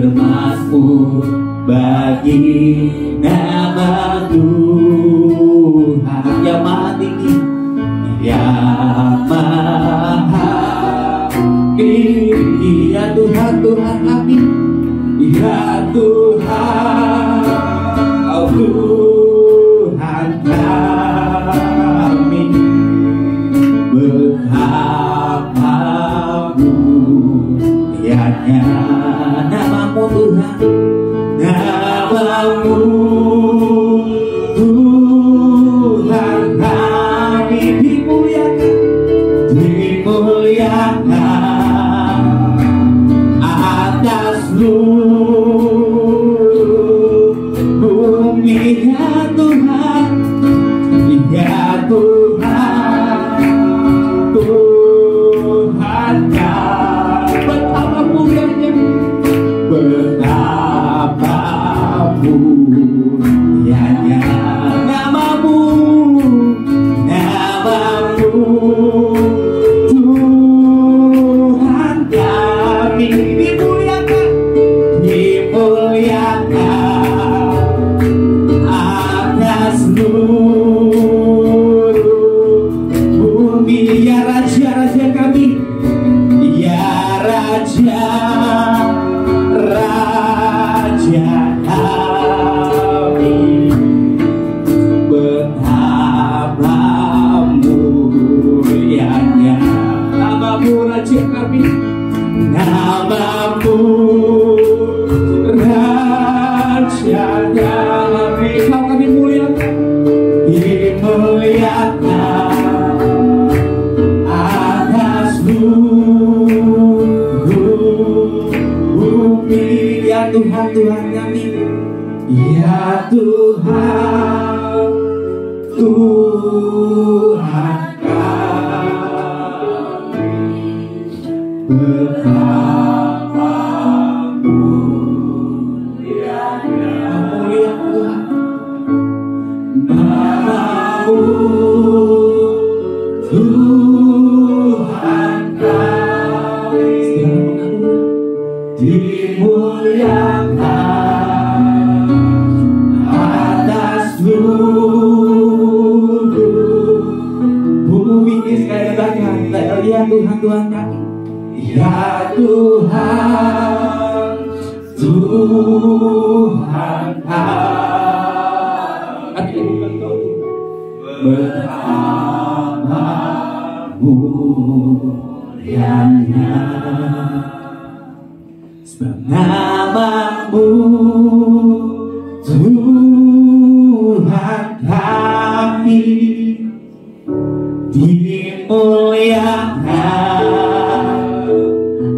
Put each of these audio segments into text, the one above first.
bermakmur bagi nama Tuhan yang maha tinggi, yang maha tinggi. Ya Tuhan, Tuhan kami, ya Tuhan, oh Tuhan kami, betapa mulianya namamu Tuhan, namamu Tuhan kami, dimuliakan, dimuliakan atas seluruh bumi. Ya Tuhan, ya Tuhan, Tuhan kami, betapa mulianya, betapa mulianya namamu, namamu Tuhan kami, dimuliakan, dimuliakan atas seluruh bumi. Ya Raja, Raja kami, ya Raja, Raja kami, betapa mulianya namamu, Raja kami, namamu Raja kami. Kau kami muliakan, dimuliakan atas seluruh bumi. Ya Tuhan, Tuhan kami, ya Tuhan, Tuhan kami, betapa mulianya Tuhan, namamu Tuhan kami, dimuliakan atas seluruh bumi. Sekali lagi kita lihat Tuhan, Tuhan kami, ya Tuhan, Tuhan kami, betapa mulianya, sebab namamu Tuhan kami, dimuliakan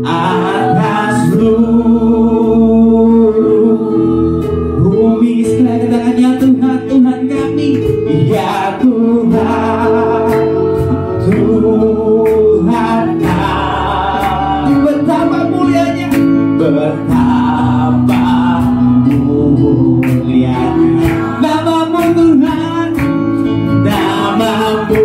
atas seluruh bumi. Sekali katakan, ya Tuhan, Tuhan kami, ya Tuhan, Tuhan kami, betapa mulianya, betapa mulianya namamu Tuhan, namamu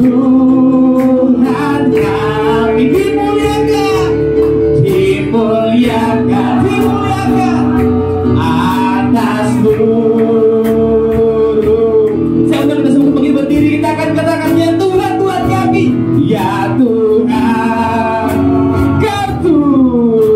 Tuhan kami, dimuliakan, dimuliakan, dimuliakan atas seluruh. Saya undang kita semua bagi berdiri, kita akan katakan, ya Tuhan, Tuhan kami, ya Tuhan, Kau Tuhan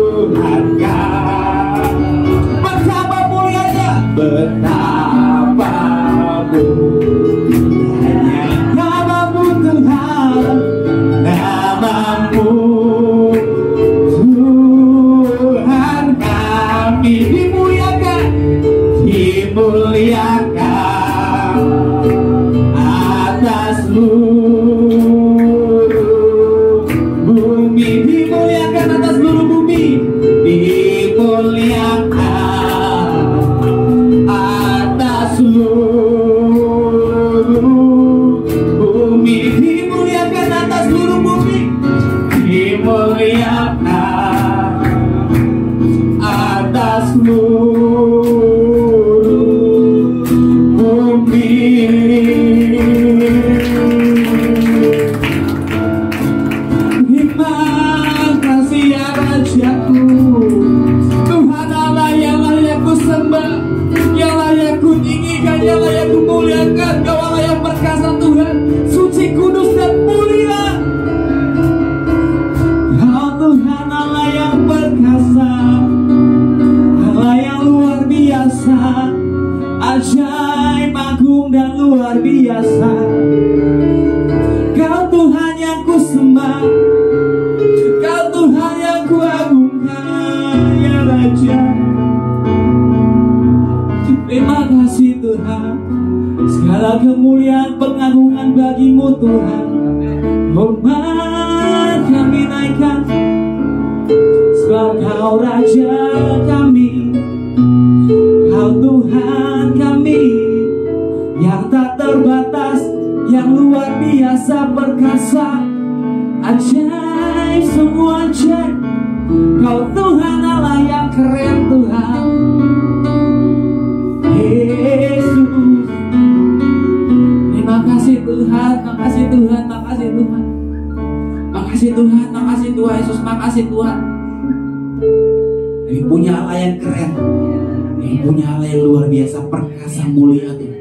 bagimu Tuhan. Hormat kami naikkan, sebab Kau Raja kami, Kau Tuhan kami, yang tak terbatas, yang luar biasa perkasa, ajaib semua ajaib. Kau Tuhan Allah yang keren Tuhan. Yesus, terima kasih Tuhan, makasih Tuhan, makasih Tuhan, makasih Tuhan, makasih Tuhan Yesus, makasih Tuhan. Kami punya Allah yang keren, kami punya Allah yang luar biasa perkasa mulia Tuhan.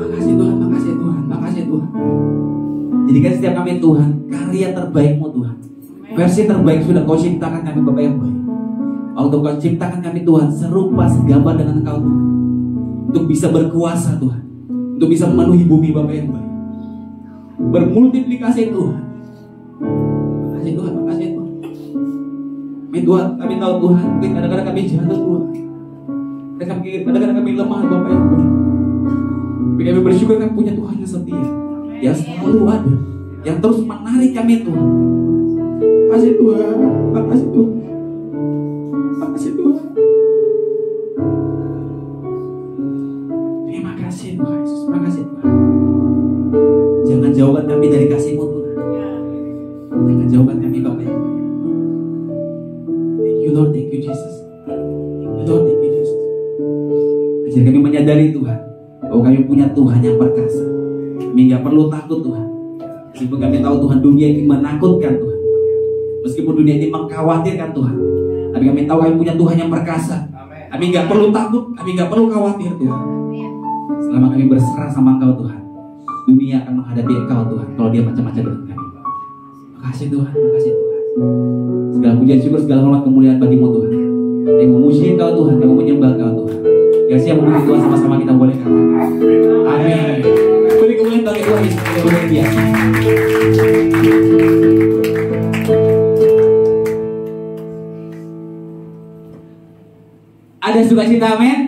Makasih Tuhan, makasih Tuhan, makasih Tuhan. Jadikan setiap kami Tuhan karya terbaik-Mu Tuhan, versi terbaik sudah Kau ciptakan kami Bapa yang baik. Waktu Kau ciptakan kami Tuhan serupa segambar dengan Engkau Tuhan, untuk bisa berkuasa Tuhan, untuk bisa memenuhi bumi Bapa yang baik, bermultiplikasi Tuhan. Makasih Tuhan, makasih Tuhan. Tuhan, kami tahu Tuhan, kadang-kadang kami jatuh Tuhan, kadang-kadang kami lemah Bapa yang baik. Tapi kami bersyukur kami punya Tuhan yang setia, yang selalu ada, yang terus menarik kami Tuhan. Makasih Tuhan, makasih Tuhan, makasih Tuhan. Terima kasih Tuhan Yesus, makasih Tuhan. Jangan jauhkan kami dari kasih-Mu Tuhan. Jangan jauhkan kami Bapa yang baik. Thank you Lord, thank you Jesus. Thank you Lord, thank you Jesus. Ajar kami menyadari Tuhan bahwa kami punya Tuhan yang perkasa. Kami gak perlu takut Tuhan. Meskipun kami tahu Tuhan dunia ini menakutkan Tuhan, meskipun dunia ini mengkhawatirkan Tuhan, tapi kami tahu kami punya Tuhan yang perkasa. Kami gak perlu takut, kami gak perlu khawatir Tuhan. Selama kami berserah sama Engkau Tuhan, dunia akan menghadapi Engkau Tuhan kalau dia macam-macam dengan kami. Makasih Tuhan, makasih Tuhan. Segala pujian syukur, segala hormat kemuliaan bagi-Mu Tuhan. Kami memuji Engkau Tuhan, kami menyembah Engkau Tuhan. Yang siap memuji Tuhan sama-sama kita boleh katakan amin. Beri kemuliaan bagi Tuhan Yesus yang luar biasa. Ada sukacita, amin?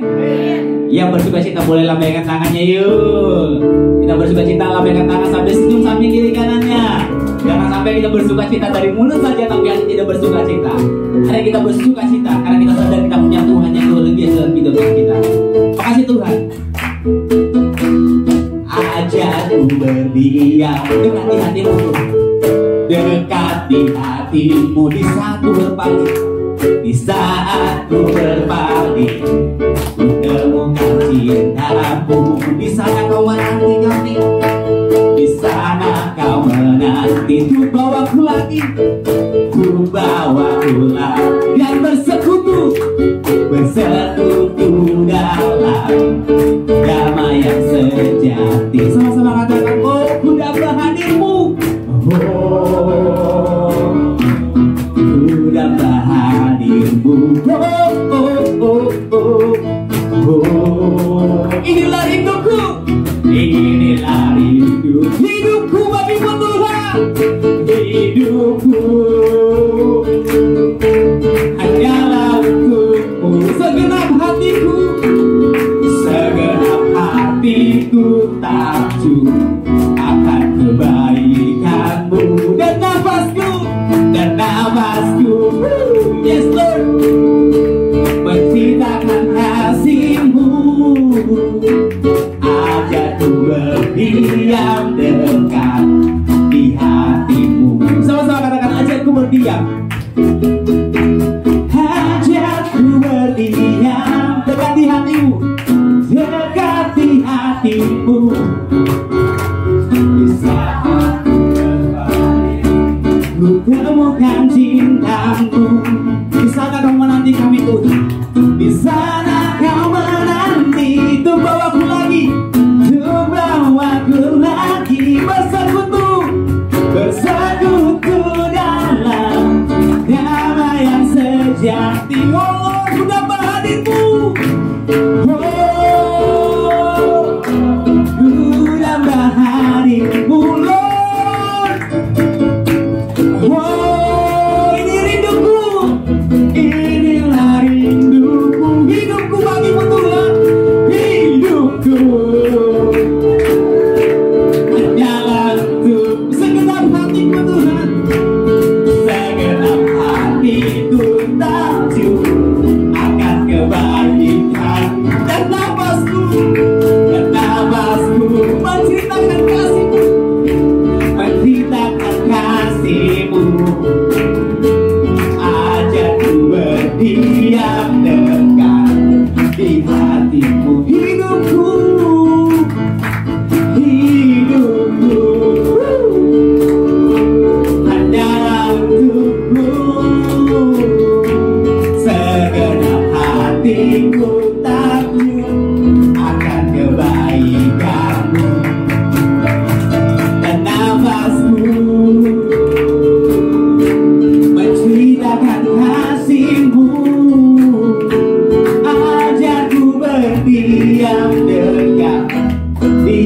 Yang bersukacita boleh lambaikan tangannya yuk. Kita bersukacita, lambaikan tangan sampai senyum sampai kiri kanannya. Jangan sampai kita bersukacita dari mulut saja tapi hati tidak bersukacita. Karena kita bersukacita karena kita sadar kita punya Tuhan yang luar biasa dalam hidup kita. Makasih Tuhan. Ajakku berdiam dekati hatimu, dekati hatimu di saat ku berpaling, di saat ku berpaling. Ku temukan cintamu, di sana kau menanti kami, di sana kau menanti. Ku bawa ku lagi, ku bawa ku lagi, dan bersekutu, bersekutu dalam damai yang sejati. Sama-sama katakan, oh ku dapat hadirmu, oh ku dapat hadirmu, inilah hidupku, inilah hidupku bagimu Tuhan, hidupku hanyalah untukmu, segenap hatiku, segenap hatiku takjub akan kebaikanmu, dan nafasku, yes Lord, menciptakan kasih-Mu. Ajakku berdiam dekat di hatimu. Sama-sama katakan, ajakku berdiam. Ajakku berdiam dekat di hatimu, dekat di hatimu. Di saat ku temukan cintamu, di sana kau menanti kami Tuhan, di sana kau menanti. Untuk bawaku lagi, untuk bawaku lagi, bersekutu,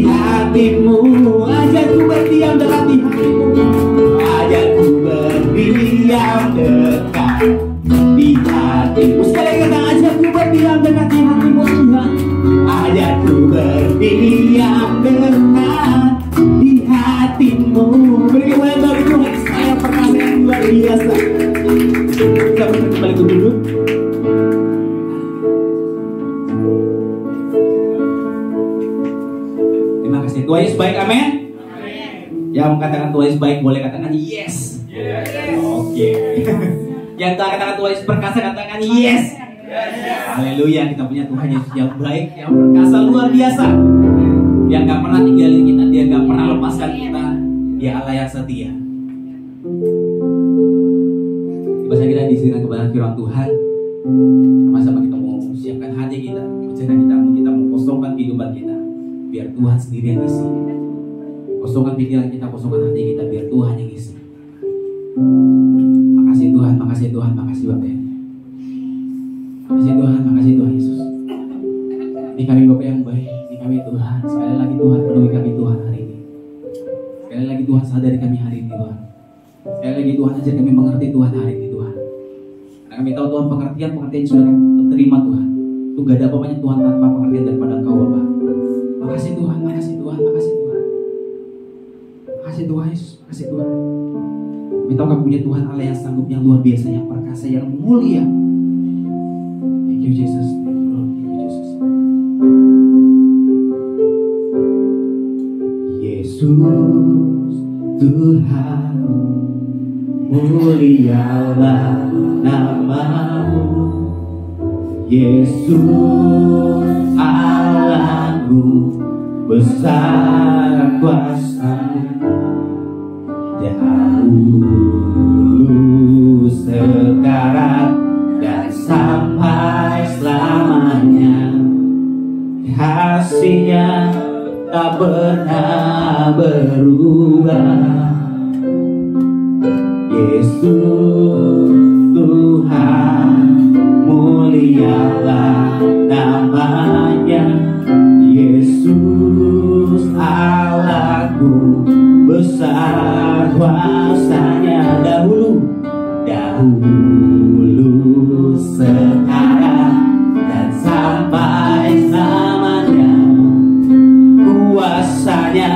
hatimu, ajarku berdiam dekat di hatimu, ajarku berdiam dekat di hatimu. Sekali kata ajarku berdiam dekat di hatimu Tuhan, ajarku berdiam dekat di hatimu. Bagaimana dari Tuhan saya perkasa yang luar biasa. Kita kembali ke duduk. Terima kasih. Tuhan Yesus baik, amin. Yang katakan Tuhan Yesus baik boleh katakan yes. Oke. Yang tak katakan Tuhan Yesus perkasa katakan yes. Haleluya, kita punya Tuhan Yesus yang baik, yang perkasa luar biasa, yang gak pernah tinggalin kita, dia gak pernah lepaskan kita, dia Allah yang setia. Bahasa kita disediakan kepada firman Tuhan, sama-sama kita mau siapkan hati kita, rencana kita mau kosongkan kehidupan kita, biar Tuhan sendiri yang isi. Kosongkan pikiran kita, kosongkan hati kita, biar Tuhan yang isi. Makasih Tuhan, makasih Tuhan, makasih Bapak. Makasih Tuhan, makasih Tuhan Yesus. Ini kami Bapak yang baik, ini kami Tuhan. Sekali lagi Tuhan penuhi kami Tuhan hari ini. Sekali lagi Tuhan sadari kami hari ini Tuhan. Sekali lagi Tuhan ajar kami mengerti Tuhan hari ini Tuhan. Karena kami tahu Tuhan pengertian sudah kami terima Tuhan. Itu gak ada apa-apanya Tuhan tanpa pengertian daripada Engkau Bapa. Makasih Tuhan, makasih Tuhan, makasih Tuhan. Makasih Tuhan Yesus, makasih Tuhan. Kami tahu kami punya Tuhan Allah yang sanggup, yang luar biasa, yang perkasa, yang mulia. Thank you Jesus, thank you Lord, thank you Jesus. Yesus Tuhan, mulialah namamu. Yesus Allahku, besar kuasa-Mu. Dahulu, sekarang, dan sampai selamanya, kasih-Nya tak pernah berubah. Yesus Tuhan, mulialah namanya. Yesus Allahku, besar kuasa-Nya. Dahulu, sekarang, dan sampai selamanya, kuasa-Nya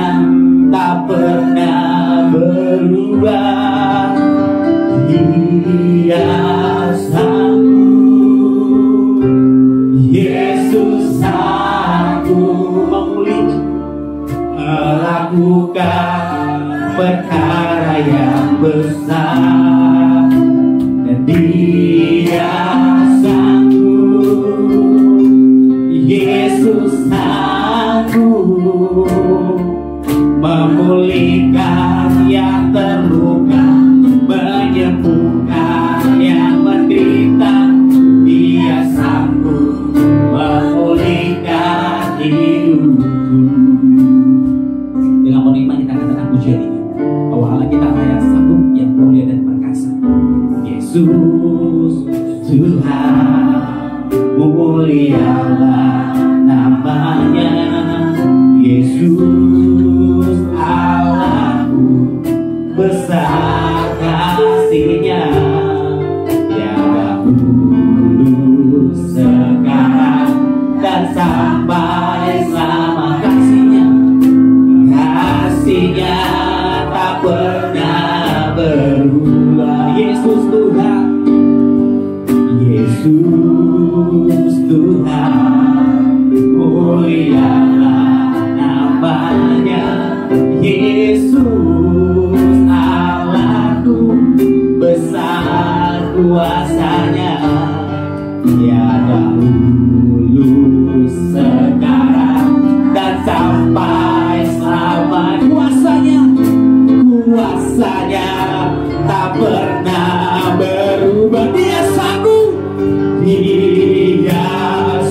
tak pernah berubah. Dia sanggup, Yesus sanggup melakukan perkara yang besar, dan Dia sanggup, Yesus sanggup memulihkan yang terluka, menyembuhkan yang menderita. Dia sanggup memulihkan hidupku. Dengan menerima kita katakan pujian ini, bahwa Allah kita Allah yang sanggup, yang mulia dan perkasa. Yesus Tuhan, mulialah namanya. Yesus Allahku, besar kasih-Nya. Ya dahulu, sekarang, dan sampai selama. Kasih-Nya tak pernah berubah. Yesus Tuhan, Yesus Tuhan, mulialah namanya. Yesus Allahku, besar kuasa-Nya. Ya dahulu, sekarang, dan sampai selama. Kuasa-Nya tak pernah berubah. Dia sanggup, Dia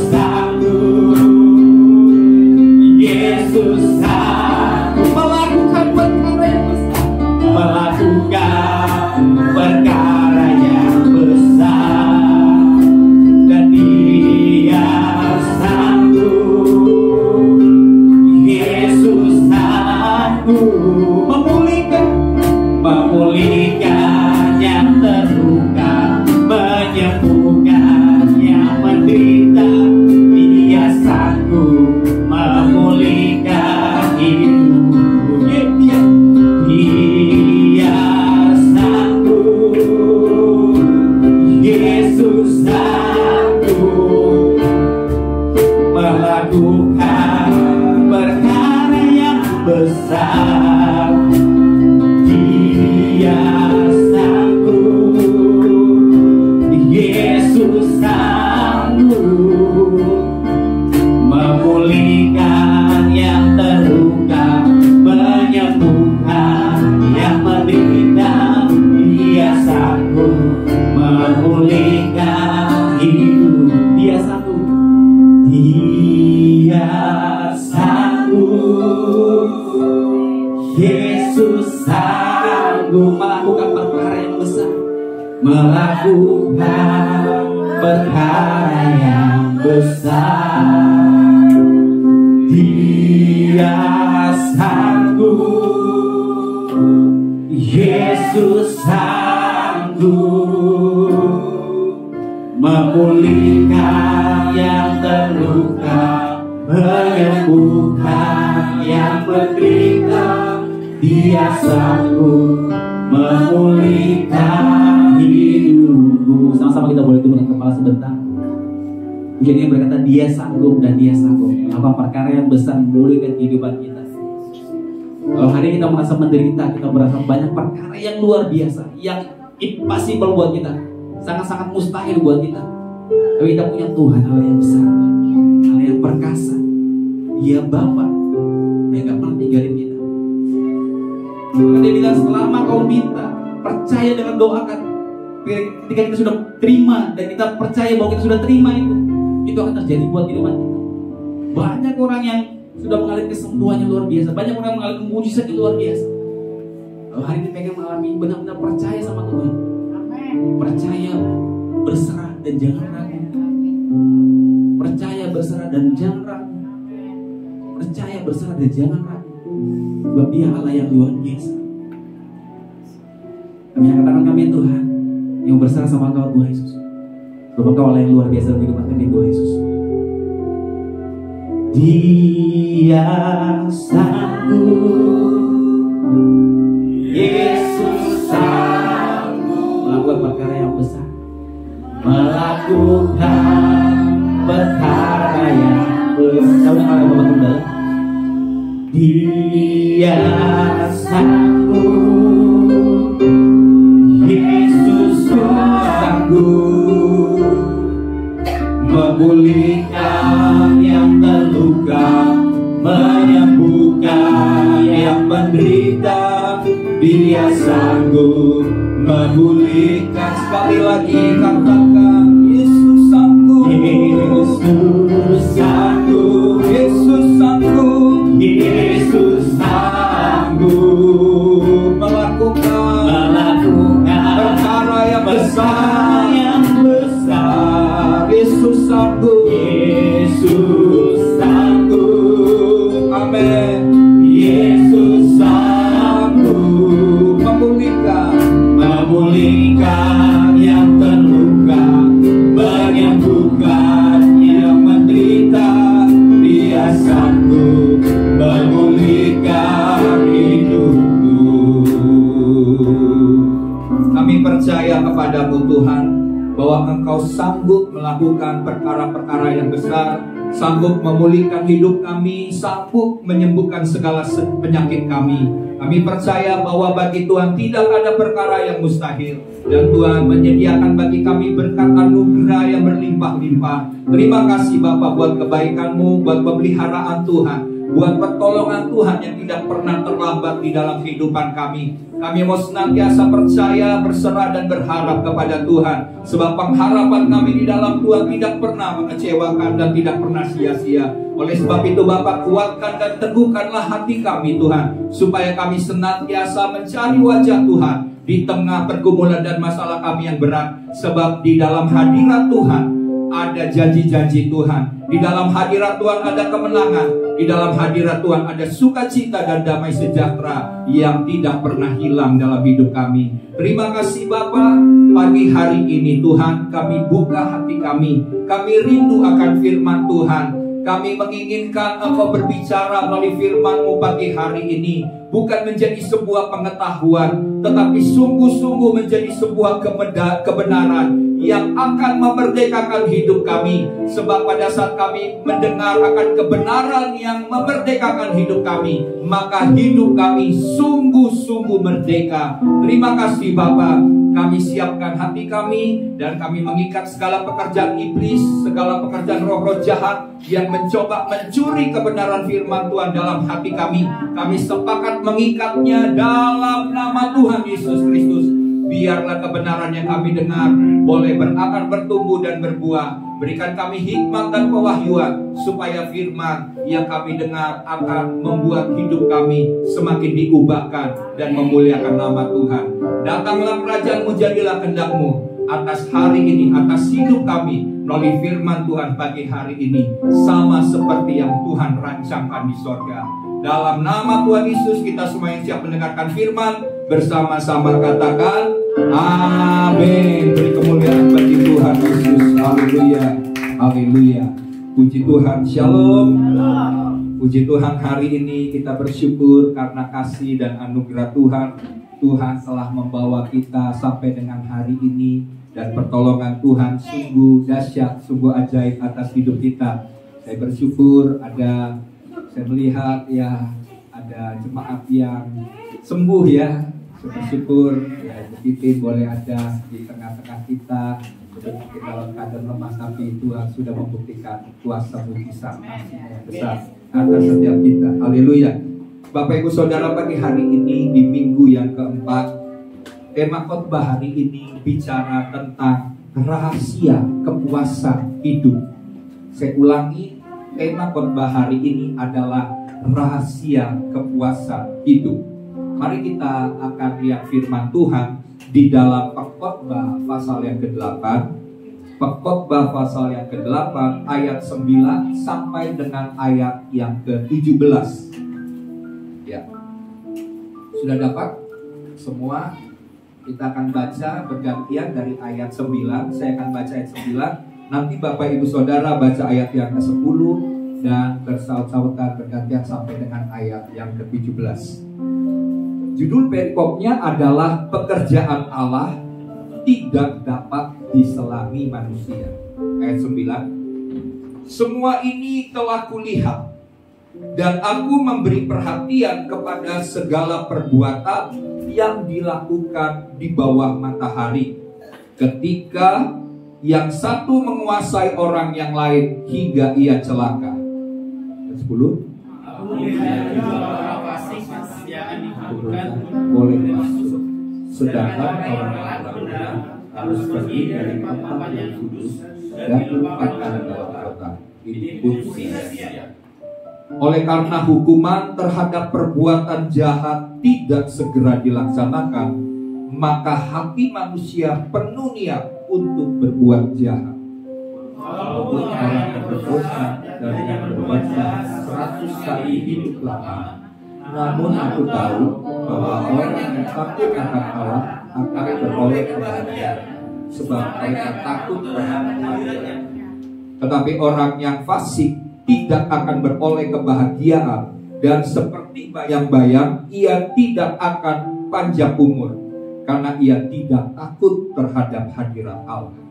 sanggup. Yesus sanggup melakukan perkara yang besar, melakukan perkara yang besar, dan Dia sanggup. Yesus memulihkan yang terluka, menyembuhkan yang menderita. Dia sanggup memulihkan hidupku. Dia sanggup, Yesus sanggup melakukan perkara yang besar. Dia sanggup, Yesus sanggup memulihkan yang terluka, menyembuhkan yang menderita. Dia sanggup memulihkan hidup. Dia sanggup, Dia sanggup, Yesus sanggup melakukan perkara yang besar, melakukan perkara yang besar. Dia sanggup, Yesus sanggup memulihkan yang terluka, menyembuhkan yang menderita. Dia sanggup memulihkan hidupku. Sama-sama kita boleh tundukkan kepala sebentar. Jadi yang berkata Dia sanggup dan Dia sanggup apa perkara yang besar memulihkan kehidupan kita. Kalau hari ini kita merasa menderita, kita merasa banyak perkara yang luar biasa, yang impossible buat kita, sangat-sangat mustahil buat kita. Tapi kita punya Tuhan Allah yang besar, Allah yang perkasa. Dia Bapa yang gak pernah tinggalin kita. Maka Dia bilang selama kau minta, percaya dengan doakan. Ketika kita sudah terima dan kita percaya bahwa kita sudah terima itu akan terjadi buat kehidupan kita. Banyak orang yang sudah mengalami kesembuhan yang luar biasa, banyak orang yang mengalami mujizat yang luar biasa. Kalau hari ini pengen mengalami, benar-benar percaya sama Tuhan. Percaya, berserah dan jangan ragu. Percaya, berserah dan jangan ragu. Percaya, berserah dan jangan ragu. Sebab Dia Allah yang luar biasa. Kami akan katakan kami Tuhan yang berserah sama Engkau Tuhan Yesus. Sebab Engkau Allah yang luar biasa di kehidupan kami Tuhan Yesus. Dia sanggup, Yesus sanggup melakukan perkara yang besar, melakukan perkara yang besar. Dia sanggup, Yesus sanggup memulihkan yang terluka, menyembuhkan yang menderita. Dia sanggup memulihkan. Sekali lagi katakan, Yesus sanggup, Yesus sanggup, Yesus sanggup, Yesus sanggup melakukan perkara yang besar, Yesus sanggup, Yesus sanggup, amin. Yesus sanggup memulihkan yang terluka, menyembuhkan yang menderita. Dia sanggup memulihkan hidupku. Kami percaya kepadamu Tuhan, bahwa Engkau sanggup melakukan perkara-perkara yang besar, sanggup memulihkan hidup kami, sanggup menyembuhkan segala penyakit kami. Kami percaya bahwa bagi Tuhan tidak ada perkara yang mustahil, dan Tuhan menyediakan bagi kami berkat anugerah yang berlimpah-limpah. Terima kasih Bapa buat kebaikan-Mu, buat pemeliharaan Tuhan, buat pertolongan Tuhan yang tidak pernah terlambat di dalam kehidupan kami. Kami mau senantiasa percaya, berserah dan berharap kepada Tuhan, sebab pengharapan kami di dalam Tuhan tidak pernah mengecewakan dan tidak pernah sia-sia. Oleh sebab itu Bapa, kuatkan dan teguhkanlah hati kami Tuhan, supaya kami senantiasa mencari wajah Tuhan di tengah pergumulan dan masalah kami yang berat. Sebab di dalam hadirat Tuhan ada janji-janji Tuhan, di dalam hadirat Tuhan ada kemenangan, di Di dalam hadirat Tuhan ada sukacita dan damai sejahtera yang tidak pernah hilang dalam hidup kami. Terima kasih Bapa, pagi hari ini Tuhan kami buka hati kami. Kami rindu akan firman Tuhan. Kami menginginkan Engkau berbicara melalui firman-Mu pagi hari ini. Bukan menjadi sebuah pengetahuan, tetapi sungguh-sungguh menjadi sebuah kebenaran yang akan memerdekakan hidup kami. Sebab pada saat kami mendengar akan kebenaran yang memerdekakan hidup kami, maka hidup kami sungguh-sungguh merdeka. Terima kasih Bapa. Kami siapkan hati kami dan kami mengikat segala pekerjaan iblis, segala pekerjaan roh-roh jahat yang mencoba mencuri kebenaran firman Tuhan dalam hati kami. Kami sepakat mengikatnya dalam nama Tuhan Yesus Kristus. Biarlah kebenaran yang kami dengar boleh berakar, bertumbuh dan berbuah. Berikan kami hikmat dan pewahyuan supaya firman yang kami dengar akan membuat hidup kami semakin diubahkan dan memuliakan nama Tuhan. Datanglah kerajaan-Mu, jadilah kehendak-Mu atas hari ini, atas hidup kami melalui firman Tuhan pagi hari ini, sama seperti yang Tuhan rancangkan di sorga. Dalam nama Tuhan Yesus kita semua yang siap mendengarkan firman bersama-sama katakan amin. Beri kemuliaan bagi Tuhan Yesus. Haleluya, haleluya. Puji Tuhan, shalom. Puji Tuhan, hari ini kita bersyukur karena kasih dan anugerah Tuhan. Tuhan telah membawa kita sampai dengan hari ini, dan pertolongan Tuhan sungguh dahsyat, sungguh ajaib atas hidup kita. Saya bersyukur saya melihat ya ada jemaat yang sembuh ya. Saya bersyukur ya, Titin boleh ada di tengah-tengah kita. Kita dalam keadaan lemah, tapi Tuhan sudah membuktikan kuasa mujizat kasih-Nya yang besar atas setiap kita. Haleluya. Bapak Ibu Saudara, pagi hari ini di minggu yang keempat, tema khotbah hari ini bicara tentang rahasia kepuasan hidup. Saya ulangi, tema khotbah hari ini adalah rahasia kepuasan hidup. Mari kita akan lihat firman Tuhan di dalam Pengkhotbah pasal yang ke-8. Pengkhotbah pasal yang ke-8 ayat 9 sampai dengan ayat yang ke-17. Ya. Sudah dapat semua? Kita akan baca bergantian dari ayat 9. Saya akan baca ayat 9. Nanti Bapak Ibu Saudara baca ayat yang ke-10 dan bersaut-sautan bergantian sampai dengan ayat yang ke-17. Judul perikopnya adalah pekerjaan Allah tidak dapat diselami manusia. Ayat 9. Semua ini telah kulihat, dan aku memberi perhatian kepada segala perbuatan yang dilakukan di bawah matahari, ketika yang satu menguasai orang yang lain hingga ia celaka. 10. Boleh masuk, sedangkan orang benar harus pergi dari tempat yang kudus dan diletakkan dalam kota. Ini pun sia-sia. Oleh karena hukuman terhadap perbuatan jahat tidak segera dilaksanakan, maka hati manusia penuh niat untuk berbuat jahat. Walaupun orang yang berdosa dan yang berbuat jahat 100 kali hidup lama, namun aku tahu bahwa orang yang takut akan Allah akan beroleh kebahagiaan, sebab mereka takut terhadap Allah. Tetapi orang yang fasik tidak akan beroleh kebahagiaan, dan seperti bayang-bayang ia tidak akan panjang umur, karena ia tidak takut terhadap hadirat Allah.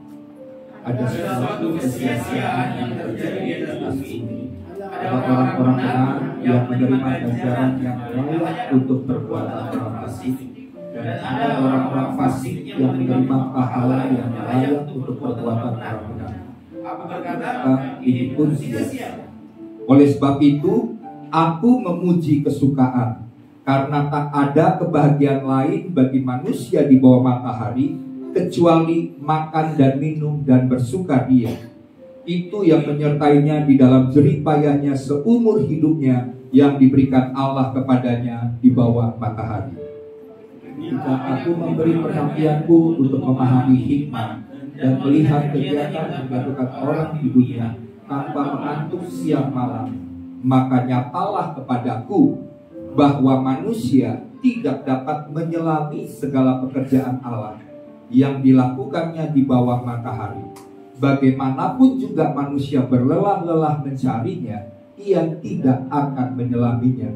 Ada sesuatu kesia-siaan yang terjadi di atas bumi. Ada orang-orang benar yang menerima ganjaran yang layak untuk perbuatan orang fasik, dan ada orang-orang fasik yang menerima pahala yang layak untuk perbuatan orang benar. Aku berkata, ini pun sia-sia. Oleh sebab itu, aku memuji kesukaan, karena tak ada kebahagiaan lain bagi manusia di bawah matahari kecuali makan dan minum dan bersukaria. Itu yang menyertainya di dalam jerih payahnya seumur hidupnya yang diberikan Allah kepadanya di bawah matahari. Jika aku memberi perhatianku untuk memahami hikmah dan melihat kegiatan yang dilakukan orang di dunia tanpa mengantuk siang malam, Maka nyatalah kepadaku bahwa manusia tidak dapat menyelami segala pekerjaan Allah yang dilakukannya di bawah matahari. Bagaimanapun juga manusia berlelah-lelah mencarinya, ia tidak akan menyelaminya.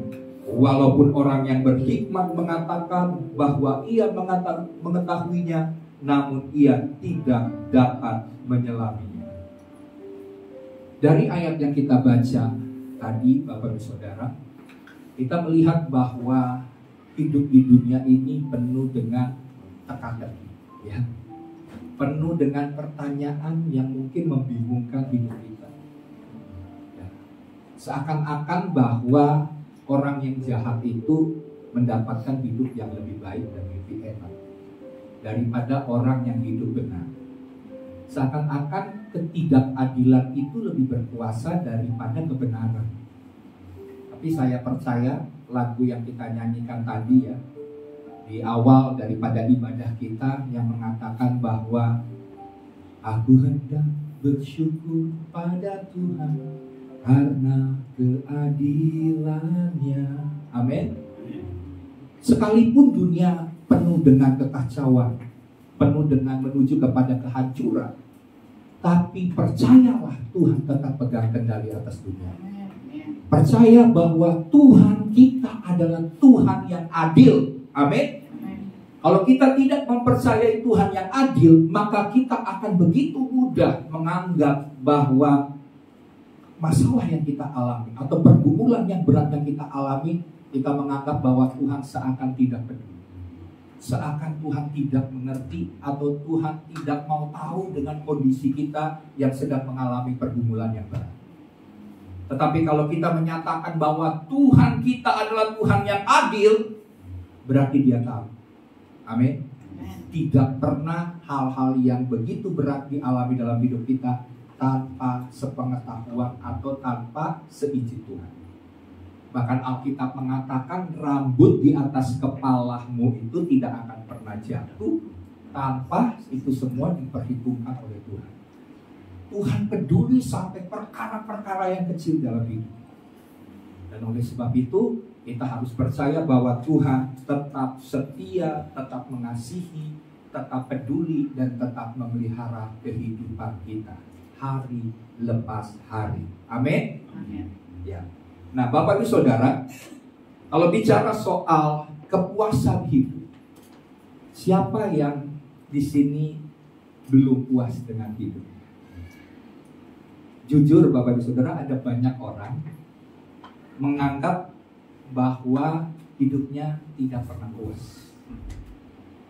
Walaupun orang yang berhikmat mengatakan bahwa ia mengetahuinya, namun ia tidak dapat menyelaminya. Dari ayat yang kita baca tadi, Bapak Ibu Saudara, kita melihat bahwa hidup di dunia ini penuh dengan teka-teki, ya. Penuh dengan pertanyaan yang mungkin membingungkan hidup kita. Ya. Seakan-akan bahwa orang yang jahat itu mendapatkan hidup yang lebih baik dan lebih enak daripada orang yang hidup benar. Seakan-akan ketidakadilan itu lebih berkuasa daripada kebenaran. Tapi saya percaya lagu yang kita nyanyikan tadi, ya, di awal daripada ibadah kita, yang mengatakan bahwa aku hendak bersyukur pada Tuhan karena keadilannya. Amin. Sekalipun dunia penuh dengan kekacauan, penuh dengan menuju kepada kehancuran, tapi percayalah Tuhan tetap pegang kendali atas dunia. Percaya bahwa Tuhan kita adalah Tuhan yang adil. Amin. Kalau kita tidak mempercayai Tuhan yang adil, maka kita akan begitu mudah menganggap bahwa masalah yang kita alami atau pergumulan yang berat yang kita alami, kita menganggap bahwa Tuhan seakan tidak peduli, seakan Tuhan tidak mengerti, atau Tuhan tidak mau tahu dengan kondisi kita yang sedang mengalami pergumulan yang berat. Tetapi kalau kita menyatakan bahwa Tuhan kita adalah Tuhan yang adil, berarti Dia tahu. Amin. Tidak pernah hal-hal yang begitu berat dialami dalam hidup kita tanpa sepengetahuan atau tanpa seizin Tuhan. Bahkan Alkitab mengatakan rambut di atas kepalamu itu tidak akan pernah jatuh tanpa itu semua diperhitungkan oleh Tuhan. Tuhan peduli sampai perkara-perkara yang kecil dalam hidup. Dan oleh sebab itu kita harus percaya bahwa Tuhan tetap setia, tetap mengasihi, tetap peduli, dan tetap memelihara kehidupan kita hari lepas hari. Amin. Ya. Nah, Bapak Ibu Saudara, kalau bicara soal kepuasan hidup, siapa yang di sini belum puas dengan hidup? Jujur Bapak Ibu Saudara, ada banyak orang menganggap bahwa hidupnya tidak pernah puas.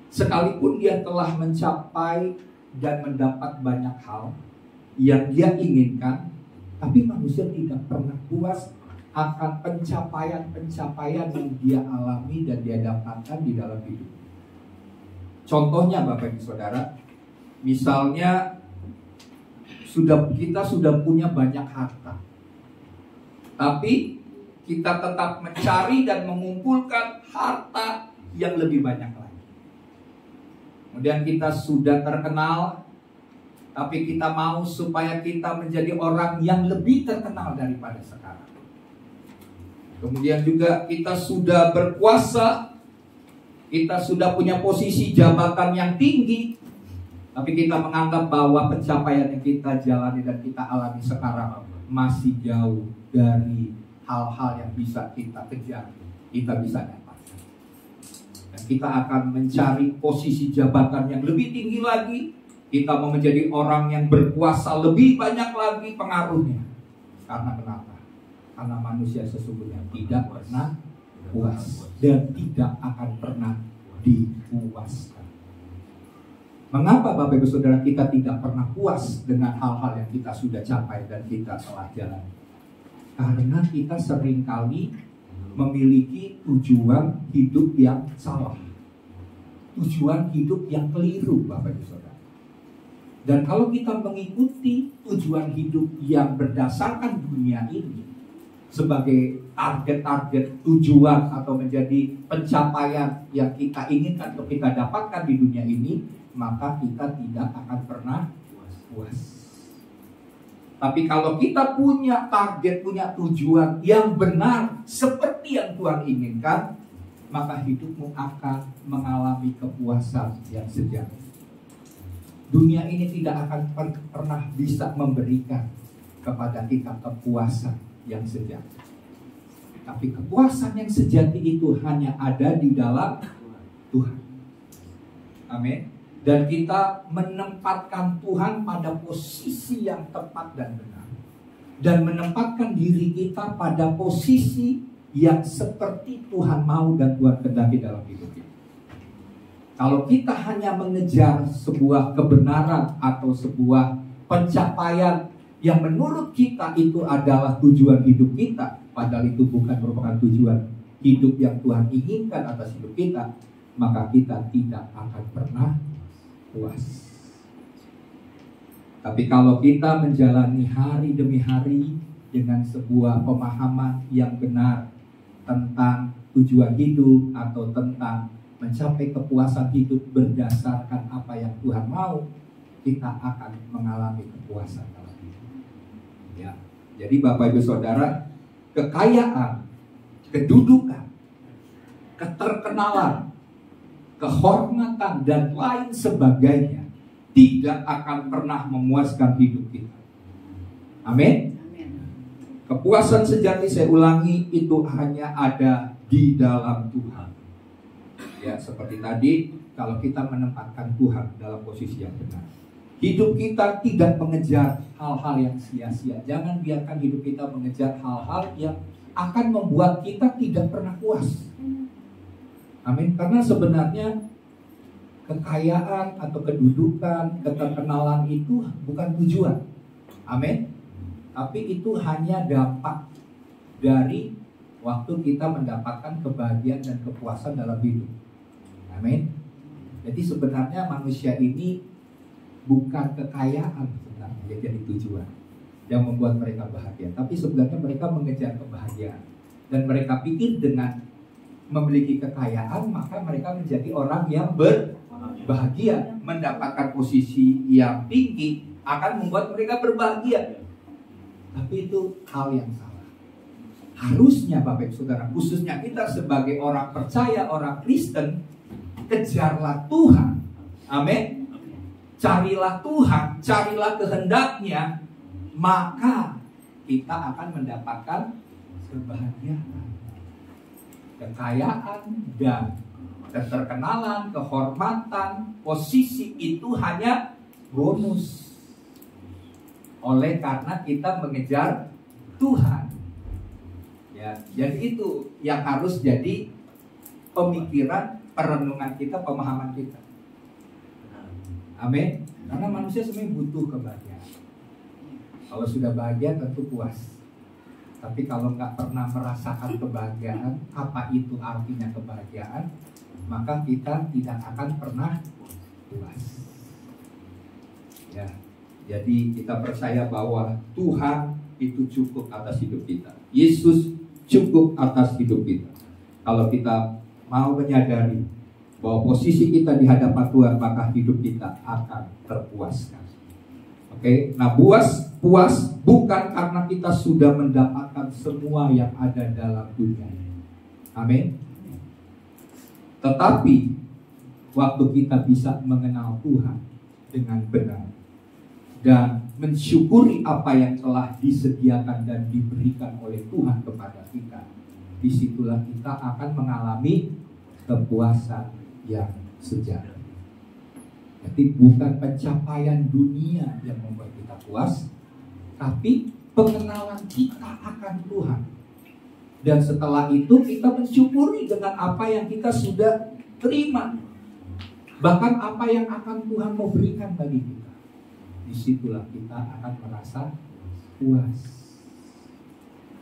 Sekalipun dia telah mencapai dan mendapat banyak hal yang dia inginkan, tapi manusia tidak pernah puas akan pencapaian-pencapaian yang dia alami dan dia dapatkan di dalam hidup. Contohnya Bapak Ibu Saudara, misalnya kita sudah punya banyak harta, tapi kita tetap mencari dan mengumpulkan harta yang lebih banyak lagi. Kemudian kita sudah terkenal, tapi kita mau supaya kita menjadi orang yang lebih terkenal daripada sekarang. Kemudian juga kita sudah berkuasa, kita sudah punya posisi jabatan yang tinggi, tapi kita menganggap bahwa pencapaian yang kita jalani dan kita alami sekarang masih jauh dari hal-hal yang bisa kita kejar, kita bisa dapatkan. Dan kita akan mencari posisi jabatan yang lebih tinggi lagi. Kita mau menjadi orang yang berkuasa lebih banyak lagi pengaruhnya. Karena kenapa? Karena manusia sesungguhnya tidak pernah puas dan tidak akan pernah dipuaskan. Mengapa Bapak Ibu Saudara kita tidak pernah puas dengan hal-hal yang kita sudah capai dan kita telah jalani? Karena kita seringkali memiliki tujuan hidup yang salah, tujuan hidup yang keliru Bapak Ibu Saudara. Dan kalau kita mengikuti tujuan hidup yang berdasarkan dunia ini sebagai target-target tujuan atau menjadi pencapaian yang kita inginkan atau kita dapatkan di dunia ini, maka kita tidak akan pernah puas. Tapi kalau kita punya target, punya tujuan yang benar seperti yang Tuhan inginkan, maka hidupmu akan mengalami kepuasan yang sejati. Dunia ini tidak akan pernah bisa memberikan kepada kita kepuasan yang sejati. Tapi kepuasan yang sejati itu hanya ada di dalam Tuhan. Amin. Dan kita menempatkan Tuhan pada posisi yang tepat dan benar. Dan menempatkan diri kita pada posisi yang seperti Tuhan mau dan Tuhan kehendaki dalam hidup kita. Kalau kita hanya mengejar sebuah kebenaran atau sebuah pencapaian yang menurut kita itu adalah tujuan hidup kita, padahal itu bukan merupakan tujuan hidup yang Tuhan inginkan atas hidup kita, maka kita tidak akan pernah puas. Tapi kalau kita menjalani hari demi hari dengan sebuah pemahaman yang benar tentang tujuan hidup atau tentang mencapai kepuasan hidup berdasarkan apa yang Tuhan mau, kita akan mengalami kepuasan dalam hidup. Ya. Jadi Bapak Ibu Saudara, kekayaan, kedudukan, keterkenalan, kehormatan dan lain sebagainya tidak akan pernah memuaskan hidup kita. Amin. Kepuasan sejati, saya ulangi, itu hanya ada di dalam Tuhan. Ya, seperti tadi, kalau kita menempatkan Tuhan dalam posisi yang benar, hidup kita tidak mengejar hal-hal yang sia-sia. Jangan biarkan hidup kita mengejar hal-hal yang akan membuat kita tidak pernah puas. Amin. Karena sebenarnya kekayaan atau kedudukan, keterkenalan itu bukan tujuan. Amin. Tapi itu hanya dampak dari waktu kita mendapatkan kebahagiaan dan kepuasan dalam hidup. Amin. Jadi sebenarnya manusia ini bukan kekayaan sebenarnya yang jadi tujuan yang membuat mereka bahagia. Tapi sebenarnya mereka mengejar kebahagiaan. Dan mereka pikir dengan memiliki kekayaan, maka mereka menjadi orang yang berbahagia. Mendapatkan posisi yang tinggi akan membuat mereka berbahagia. Tapi itu hal yang salah. Harusnya Bapak Ibu Saudara, khususnya kita sebagai orang percaya, orang Kristen, kejarlah Tuhan. Amin. Carilah Tuhan, carilah kehendaknya, maka kita akan mendapatkan kebahagiaan, kekayaan, dan keterkenalan, kehormatan, posisi itu hanya bonus. Oleh karena kita mengejar Tuhan. Ya, jadi itu yang harus jadi pemikiran, perenungan kita, pemahaman kita. Amin. Karena manusia sebenarnya butuh kebahagiaan. Kalau sudah bahagia tentu puas. Tapi kalau nggak pernah merasakan kebahagiaan, apa itu artinya kebahagiaan, maka kita tidak akan pernah puas. Ya, jadi kita percaya bahwa Tuhan itu cukup atas hidup kita. Yesus cukup atas hidup kita. Kalau kita mau menyadari bahwa posisi kita di hadapan Tuhan, maka hidup kita akan terpuaskan. Oke, nah puas bukan karena kita sudah mendapatkan semua yang ada dalam dunia. Amin. Tetapi waktu kita bisa mengenal Tuhan dengan benar dan mensyukuri apa yang telah disediakan dan diberikan oleh Tuhan kepada kita, disitulah kita akan mengalami kepuasan yang sejati. Jadi bukan pencapaian dunia yang membuat kita puas, tapi pengenalan kita akan Tuhan. Dan setelah itu kita mensyukuri dengan apa yang kita sudah terima, bahkan apa yang akan Tuhan mau berikan bagi kita. Disitulah kita akan merasa puas.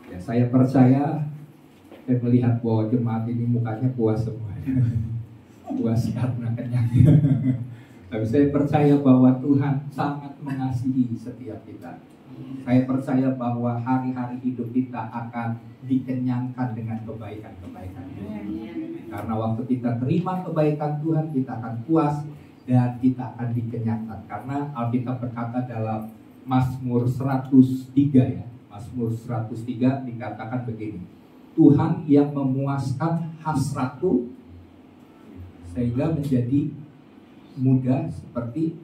Ya, saya percaya dan melihat bahwa jemaat ini mukanya puas semuanya. Puas karena kenyang. Tapi saya percaya bahwa Tuhan sangat mengasihi setiap kita. Saya percaya bahwa hari-hari hidup kita akan dikenyangkan dengan kebaikan-kebaikan. Karena waktu kita terima kebaikan Tuhan, kita akan puas dan kita akan dikenyangkan. Karena Alkitab berkata dalam Mazmur 103 ya. Mazmur 103 dikatakan begini. Tuhan yang memuaskan hasratku sehingga menjadi muda seperti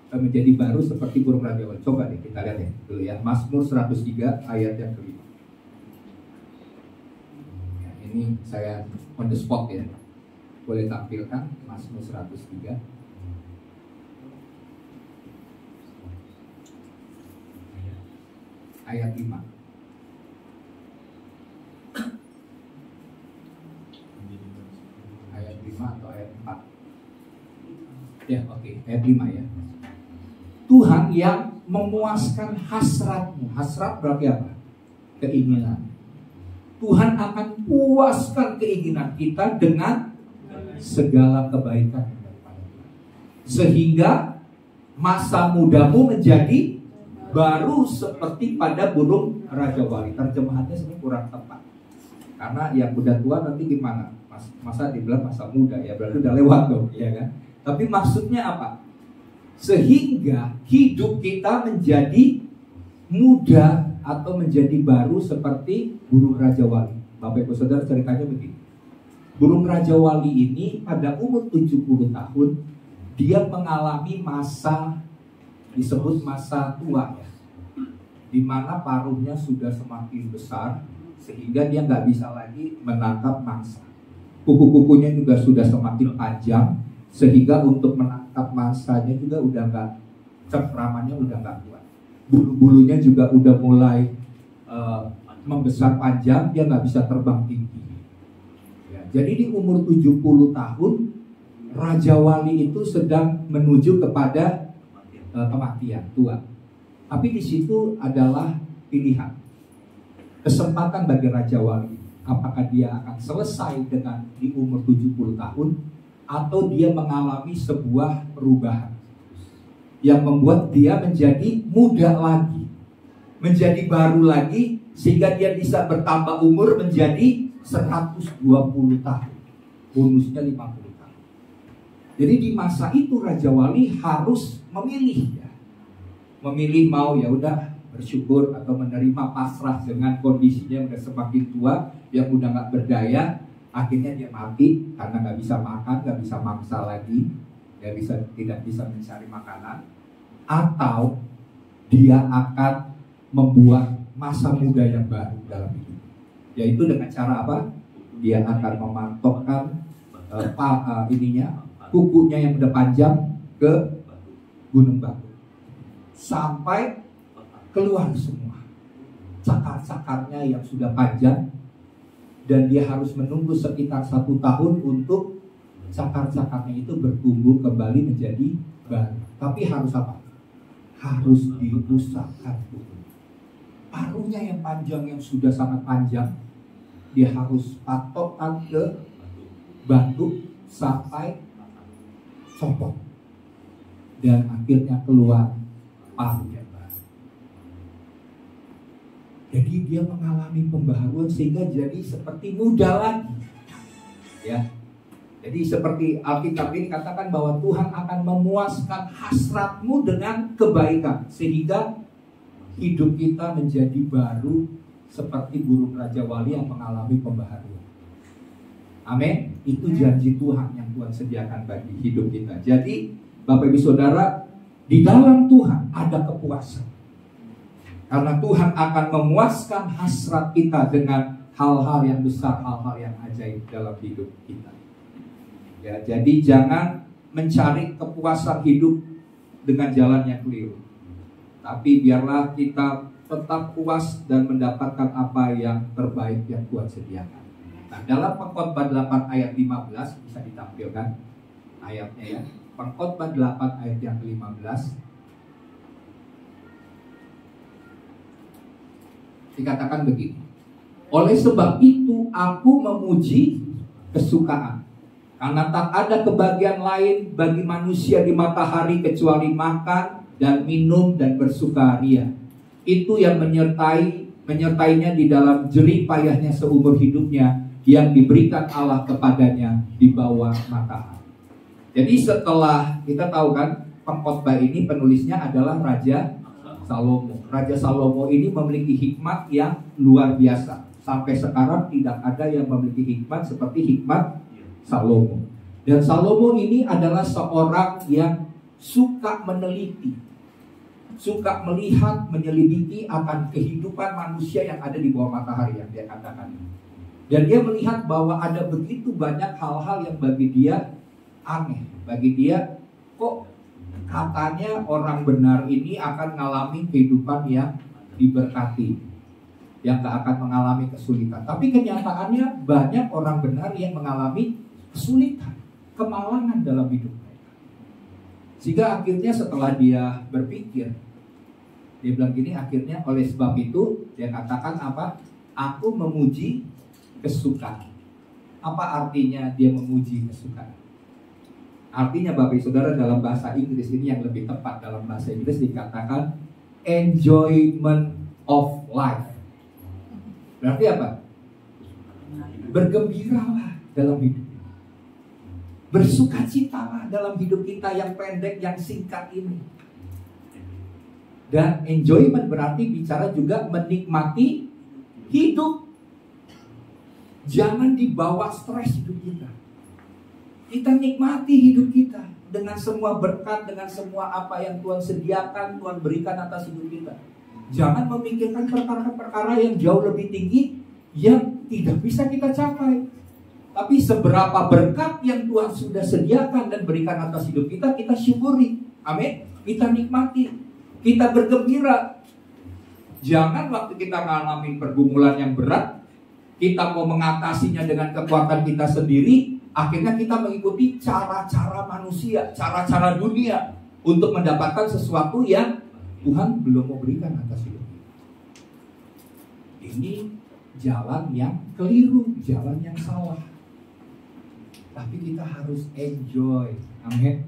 menjadi baru seperti burung raja wali. Coba deh kita lihat ya dulu ya. Mazmur 103 ayat yang kelima. Ya, ini saya on the spot ya. Boleh tampilkan Mazmur 103. Ayat 5. Ayat 5 atau ayat 4? Ya, oke, ayat 5 ya. Tuhan yang memuaskan hasratmu. Hasrat berarti apa? Keinginan. Tuhan akan puaskan keinginan kita dengan segala kebaikan daripada Tuhan. Sehingga masa mudamu menjadi baru seperti pada burung raja wali. Terjemahannya sebenarnya kurang tepat. Karena yang udah tua nanti gimana? Masa dibilang masa muda ya, berarti udah lewat dong, ya kan? Tapi maksudnya apa? Sehingga hidup kita menjadi muda atau menjadi baru seperti burung raja wali. Bapak Ibu Saudara, ceritanya begini. Burung raja wali ini pada umur 70 tahun dia mengalami masa disebut masa tua ya, di mana paruhnya sudah semakin besar sehingga dia nggak bisa lagi menangkap mangsa. Kuku-kukunya juga sudah semakin panjang sehingga untuk menangkap mangsanya juga udah nggak, cengkramannya udah nggak kuat. Bulu-bulunya juga udah mulai membesar panjang, dia nggak bisa terbang tinggi. Ya, jadi di umur 70 tahun Raja Wali itu sedang menuju kepada kematian, tua. Tapi di situ adalah pilihan, kesempatan bagi Raja Wali. Apakah dia akan selesai dengan di umur 70 tahun atau dia mengalami sebuah perubahan yang membuat dia menjadi muda lagi, menjadi baru lagi, sehingga dia bisa bertambah umur menjadi 120 tahun, bonusnya 50 tahun. Jadi di masa itu Raja Wali harus memilih ya. Memilih mau ya udah bersyukur atau menerima pasrah dengan kondisinya yang udah semakin tua, yang udah nggak berdaya, akhirnya dia mati karena nggak bisa makan, nggak bisa mangsa lagi, tidak bisa mencari makanan, atau dia akan membuat masa muda yang baru dalam hidup, yaitu dengan cara apa? Dia akan memantokkan kukunya yang udah panjang ke gunung batu sampai keluar semua cakar-cakarnya yang sudah panjang, dan dia harus menunggu sekitar 1 tahun untuk cakar-cakarnya itu bertumbuh kembali menjadi baru. Tapi harus apa? Harus dirusakkan paruhnya yang panjang, yang sudah sangat panjang, dia harus patokkan ke batu sampai copot, dan akhirnya keluar paruh yang baru. Jadi dia mengalami pembaharuan sehingga jadi seperti muda lagi ya. Jadi seperti Alkitab ini katakan bahwa Tuhan akan memuaskan hasratmu dengan kebaikan sehingga hidup kita menjadi baru seperti burung Raja Wali yang mengalami pembaharuan. Amin. Itu janji Tuhan yang Tuhan sediakan bagi hidup kita. Jadi Bapak Ibu Saudara, di dalam Tuhan ada kepuasan. Karena Tuhan akan memuaskan hasrat kita dengan hal-hal yang besar, hal-hal yang ajaib dalam hidup kita. Ya, jadi jangan mencari kepuasan hidup dengan jalan yang keliru. Tapi biarlah kita tetap puas dan mendapatkan apa yang terbaik yang Tuhan sediakan. Nah, dalam Pengkhotbah 8 ayat 15 bisa ditampilkan ayatnya ya. Pengkhotbah 8 ayat yang ke-15 dikatakan begini. Oleh sebab itu aku memuji kesukaan, karena tak ada kebahagiaan lain bagi manusia di matahari kecuali makan dan minum dan bersukaria. Itu yang menyertainya di dalam jerih payahnya seumur hidupnya yang diberikan Allah kepadanya di bawah matahari. Jadi setelah kita tahu kan, pengkhotbah ini penulisnya adalah Raja Salomo. Raja Salomo ini memiliki hikmat yang luar biasa. Sampai sekarang tidak ada yang memiliki hikmat seperti hikmat Salomo. Dan Salomo ini adalah seorang yang suka meneliti, suka melihat, menyelidiki akan kehidupan manusia yang ada di bawah matahari yang dia katakan. Dan dia melihat bahwa ada begitu banyak hal-hal yang bagi dia aneh. Bagi dia, kok katanya orang benar ini akan mengalami kehidupan yang diberkati, yang gak akan mengalami kesulitan. Tapi kenyataannya banyak orang benar yang mengalami kesulitan, kemalangan dalam hidup mereka. Sehingga akhirnya setelah dia berpikir, dia bilang gini, akhirnya oleh sebab itu dia katakan apa? Aku memuji kesukaan. Apa artinya dia memuji kesukaan? Artinya Bapak Ibu Saudara, dalam bahasa Inggris ini yang lebih tepat, dalam bahasa Inggris dikatakan enjoyment of life. Berarti apa? Bergembiralah dalam hidup, bersukacitalah dalam hidup kita yang pendek, yang singkat ini. Dan enjoyment berarti bicara juga menikmati hidup. Jangan dibawa stres hidup kita. Kita nikmati hidup kita dengan semua berkat, dengan semua apa yang Tuhan sediakan, Tuhan berikan atas hidup kita. Jangan memikirkan perkara-perkara yang jauh lebih tinggi yang tidak bisa kita capai. Tapi seberapa berkat yang Tuhan sudah sediakan dan berikan atas hidup kita, kita syukuri. Amin. Kita nikmati, kita bergembira. Jangan waktu kita mengalami pergumulan yang berat, kita mau mengatasinya dengan kekuatan kita sendiri, akhirnya kita mengikuti cara-cara manusia, cara-cara dunia untuk mendapatkan sesuatu yang Tuhan belum mau berikan atas hidup kita. Ini jalan yang keliru, jalan yang salah. Tapi kita harus enjoy, amin.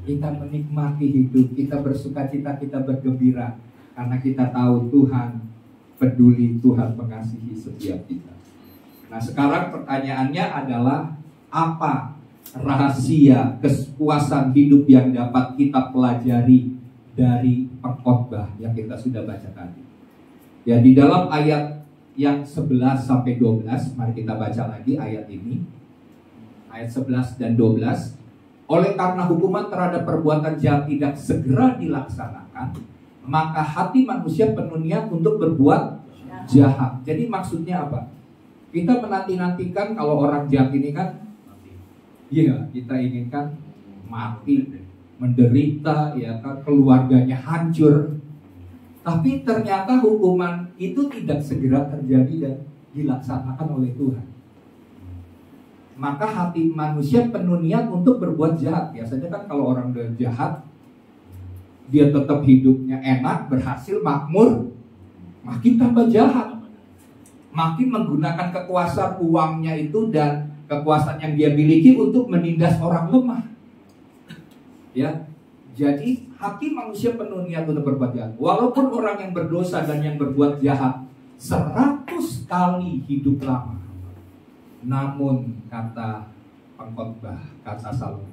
Kita menikmati hidup, kita bersukacita, kita bergembira, karena kita tahu Tuhan peduli, Tuhan mengasihi setiap kita. Nah sekarang pertanyaannya adalah, apa rahasia kepuasan hidup yang dapat kita pelajari dari pengkhotbah yang kita sudah baca tadi? Ya, di dalam ayat yang 11 sampai 12, mari kita baca lagi ayat ini. Ayat 11 dan 12. Oleh karena hukuman terhadap perbuatan jahat tidak segera dilaksanakan, maka hati manusia penuh niat untuk berbuat jahat. Jadi maksudnya apa? Kita menanti-nantikan kalau orang jahat ini kan, iya, kita inginkan mati, menderita, ya kan, keluarganya hancur. Tapi ternyata hukuman itu tidak segera terjadi dan dilaksanakan oleh Tuhan. Maka hati manusia penuh niat untuk berbuat jahat. Biasanya kan kalau orang udah jahat, dia tetap hidupnya enak, berhasil, makmur, makin tambah jahat. Makin menggunakan kekuasaan uangnya itu dan kekuasaan yang dia miliki untuk menindas orang lemah. Ya, jadi hati manusia penuh niat untuk berbuat jahat. Walaupun orang yang berdosa dan yang berbuat jahat 100 kali hidup lama, namun kata pengkhotbah, kata Salomo,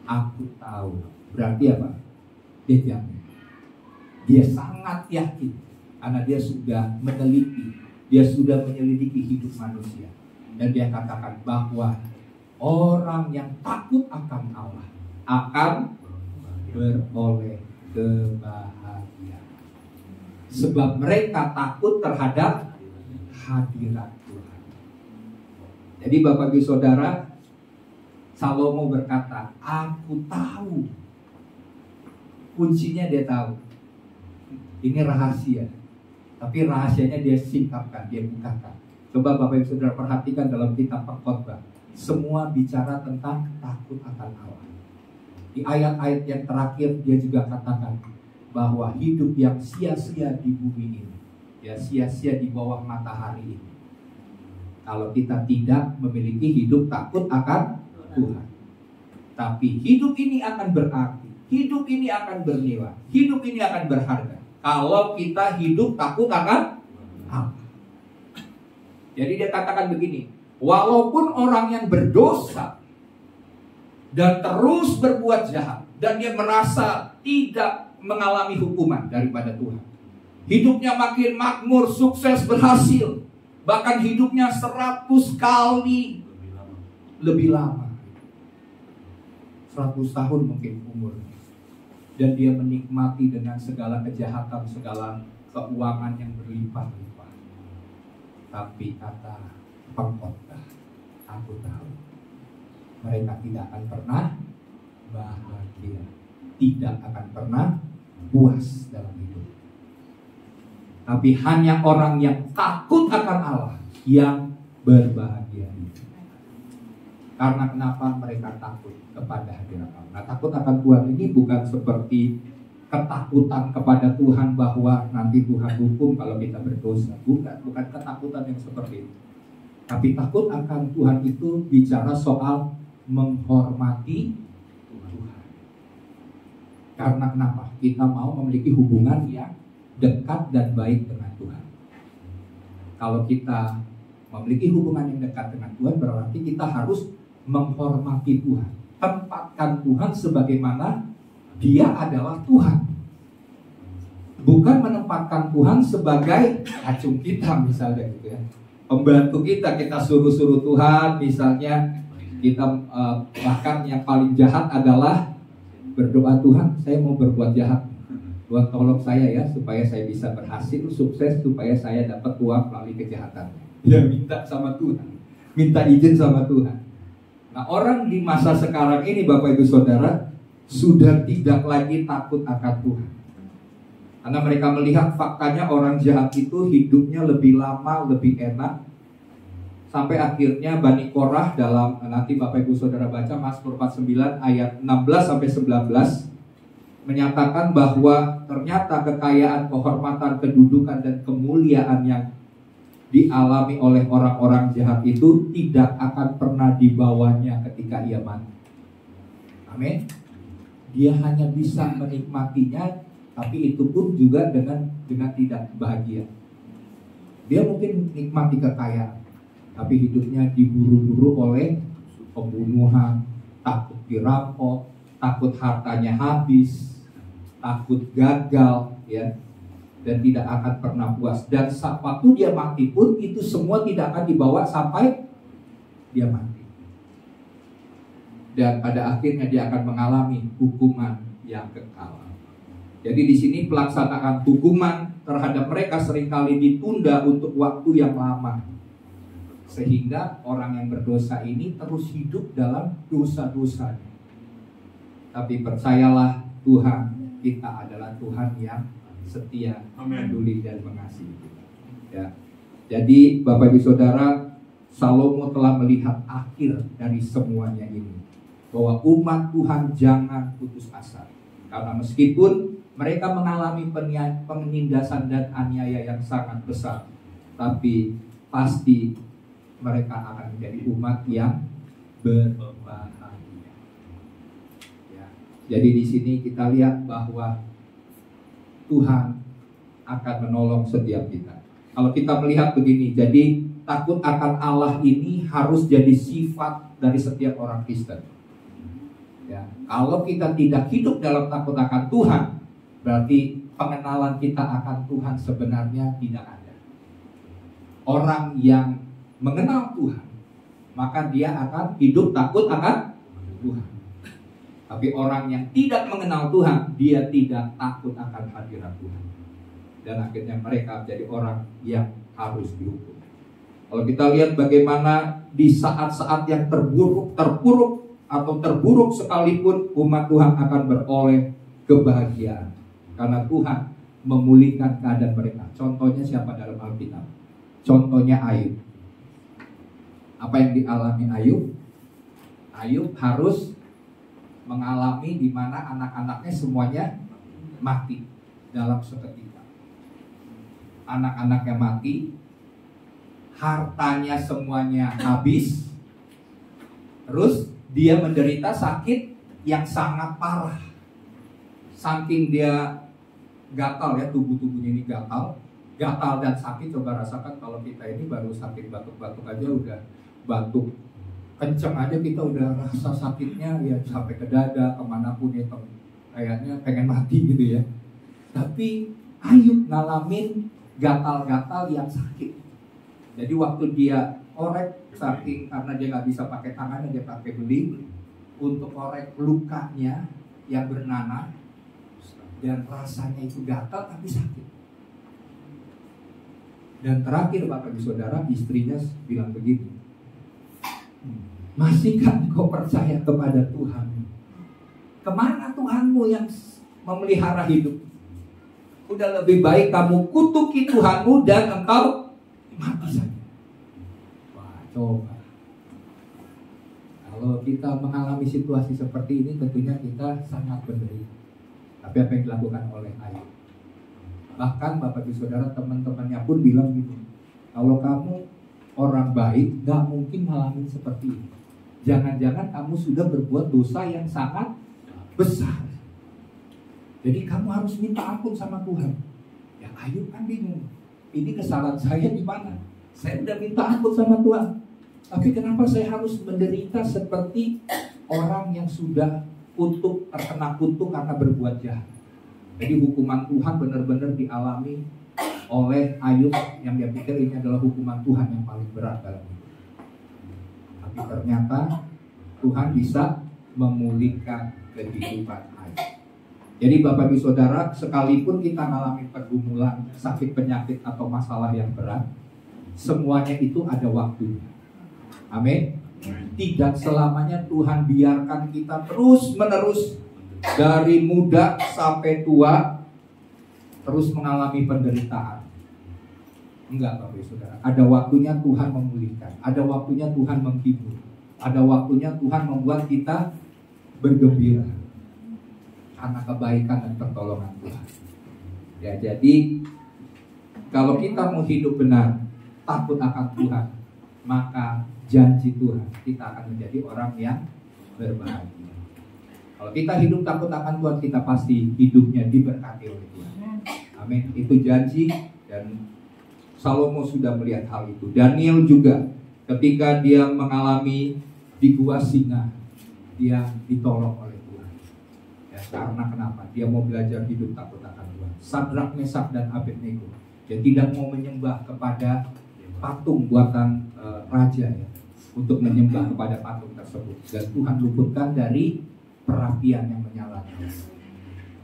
aku tahu. Berarti apa? Dia jamin. Dia sangat yakin karena dia sudah meneliti, dia sudah menyelidiki hidup manusia. Dan dia katakan bahwa orang yang takut akan Allah akan beroleh kebahagiaan. Sebab mereka takut terhadap hadirat Tuhan. Jadi Bapak Ibu Saudara, Salomo berkata, aku tahu. Kuncinya dia tahu. Ini rahasia. Tapi rahasianya dia singkapkan, dia bukakan. Coba Bapak Ibu Saudara perhatikan dalam kitab pengkhotbah. Semua bicara tentang takut akan Allah. Di ayat-ayat yang terakhir dia juga katakan bahwa hidup yang sia-sia di bumi ini, ya sia-sia di bawah matahari ini, kalau kita tidak memiliki hidup takut akan Tuhan. Tapi hidup ini akan berarti, hidup ini akan bernilai, hidup ini akan berharga kalau kita hidup takut akan Allah. Jadi dia katakan begini, walaupun orang yang berdosa dan terus berbuat jahat, dan dia merasa tidak mengalami hukuman daripada Tuhan. Hidupnya makin makmur, sukses, berhasil. Bahkan hidupnya 100 kali lebih lama. 100 tahun mungkin umurnya. Dan dia menikmati dengan segala kejahatan, segala keuangan yang berlimpah-limpah. Tapi kata pengkhotbah, aku tahu mereka tidak akan pernah bahagia, tidak akan pernah puas dalam hidup. Tapi hanya orang yang takut akan Allah yang berbahagia. Karena kenapa mereka takut kepada hadirat Allah? Nah, takut akan Tuhan ini bukan seperti ketakutan kepada Tuhan bahwa nanti Tuhan hukum kalau kita berdosa. Bukan ketakutan yang seperti itu. Tapi takut akan Tuhan itu bicara soal menghormati Tuhan. Karena kenapa? Kita mau memiliki hubungan yang dekat dan baik dengan Tuhan. Kalau kita memiliki hubungan yang dekat dengan Tuhan, berarti kita harus menghormati Tuhan. Tempatkan Tuhan sebagaimana Dia adalah Tuhan. Bukan menempatkan Tuhan sebagai acung kita misalnya gitu ya. Pembantu kita suruh-suruh Tuhan, misalnya kita bahkan yang paling jahat adalah berdoa, Tuhan saya mau berbuat jahat, Tuhan tolong saya ya supaya saya bisa berhasil, sukses, supaya saya dapat uang melalui kejahatan. Ya minta sama Tuhan, minta izin sama Tuhan. Nah, orang di masa sekarang ini Bapak Ibu Saudara sudah tidak lagi takut akan Tuhan. Karena mereka melihat faktanya orang jahat itu hidupnya lebih lama, lebih enak. Sampai akhirnya Bani Korah dalam, nanti Bapak Ibu Saudara baca Mazmur 49 ayat 16-19 menyatakan bahwa ternyata kekayaan, kehormatan, kedudukan dan kemuliaan yang dialami oleh orang-orang jahat itu tidak akan pernah dibawanya ketika ia mati. Amin. Dia hanya bisa menikmatinya, tapi itu pun juga dengan tidak bahagia. Dia mungkin nikmati kekayaan, tapi hidupnya diburu-buru oleh pembunuhan, takut dirampok, takut hartanya habis, takut gagal, ya, dan tidak akan pernah puas. Dan waktu dia mati pun itu semua tidak akan dibawa sampai dia mati. Dan pada akhirnya dia akan mengalami hukuman yang kekal. Jadi di sini pelaksanaan hukuman terhadap mereka seringkali ditunda untuk waktu yang lama. Sehingga orang yang berdosa ini terus hidup dalam dosa-dosanya. Tapi percayalah, Tuhan kita adalah Tuhan yang setia, peduli dan mengasihi kita. Ya. Jadi Bapak Ibu Saudara, Salomo telah melihat akhir dari semuanya ini, bahwa umat Tuhan jangan putus asa. Karena meskipun mereka mengalami penindasan dan aniaya yang sangat besar, tapi pasti mereka akan menjadi umat yang berbahagia. Ya. Jadi di sini kita lihat bahwa Tuhan akan menolong setiap kita. Kalau kita melihat begini, jadi takut akan Allah ini harus jadi sifat dari setiap orang Kristen. Ya, kalau kita tidak hidup dalam takut akan Tuhan, berarti pengenalan kita akan Tuhan sebenarnya tidak ada. Orang yang mengenal Tuhan, maka dia akan hidup takut akan Tuhan. Tapi orang yang tidak mengenal Tuhan, dia tidak takut akan hadirat Tuhan. Dan akhirnya mereka menjadi orang yang harus dihukum. Kalau kita lihat bagaimana di saat-saat yang terpuruk atau terburuk sekalipun, umat Tuhan akan beroleh kebahagiaan. Karena Tuhan memulihkan keadaan mereka. Contohnya siapa dalam Alkitab? Contohnya Ayub. Apa yang dialami Ayub? Ayub harus mengalami di mana anak-anaknya semuanya mati dalam seketika. Anak-anaknya mati, hartanya semuanya habis, terus dia menderita sakit yang sangat parah. Saking dia gatal ya, tubuhnya ini gatal dan sakit. Coba rasakan kalau kita ini baru sakit batuk-batuk aja, udah batuk kenceng aja kita udah rasa sakitnya ya, sampai ke dada, kemanapun ya. kayaknya pengen mati gitu ya. Tapi Ayub ngalamin gatal-gatal yang sakit. Jadi waktu dia orek, saking karena dia nggak bisa pakai tangannya, dia pakai beling untuk orek lukanya yang bernanah, dan rasanya itu gatal tapi sakit. Dan terakhir Bapak Ibu Saudara, istrinya bilang begini, masihkah engkau percaya kepada Tuhan? Kemana Tuhanmu yang memelihara hidup? Udah lebih baik kamu kutuki Tuhanmu dan engkau mati saja. Wah, coba. Kalau kita mengalami situasi seperti ini, tentunya kita sangat menderita. Tapi apa yang dilakukan oleh Ayub? Bahkan Bapak Ibu Saudara, teman-temannya pun bilang gitu, kalau kamu orang baik, gak mungkin mengalami seperti ini. Jangan-jangan kamu sudah berbuat dosa yang sangat besar. Jadi kamu harus minta ampun sama Tuhan. Ya Ayub kan bingung, ini kesalahan saya di mana? Saya udah minta ampun sama Tuhan, tapi kenapa saya harus menderita seperti orang yang sudah terkena kutuk karena berbuat jahat? Jadi hukuman Tuhan benar-benar dialami oleh Ayub yang dia pikir ini adalah hukuman Tuhan yang paling berat dalam hidup. Tapi ternyata Tuhan bisa memulihkan kehidupan Ayub. Jadi Bapak Ibu Saudara, sekalipun kita mengalami pergumulan, sakit, penyakit atau masalah yang berat, semuanya itu ada waktunya. Amin. Tidak selamanya Tuhan biarkan kita terus-menerus dari muda sampai tua terus mengalami penderitaan. Enggak Bapak Ibu Saudara, ada waktunya Tuhan memulihkan, ada waktunya Tuhan menghibur, ada waktunya Tuhan membuat kita bergembira karena kebaikan dan pertolongan Tuhan. Ya, jadi kalau kita mau hidup benar, takut akan Tuhan, maka janji Tuhan kita akan menjadi orang yang berbahagia. Kalau kita hidup takut akan Tuhan, kita pasti hidupnya diberkati oleh Tuhan. Amin. Itu janji, dan Salomo sudah melihat hal itu. Daniel juga ketika dia mengalami di gua singa, dia ditolong oleh Tuhan. Ya, karena kenapa? Dia mau belajar hidup takut akan Tuhan. Sadrak, Mesak, dan Abednego, dia tidak mau menyembah kepada patung buatan raja ya, untuk menyembah kepada patung tersebut. Dan Tuhan luputkan dari perapian yang menyala.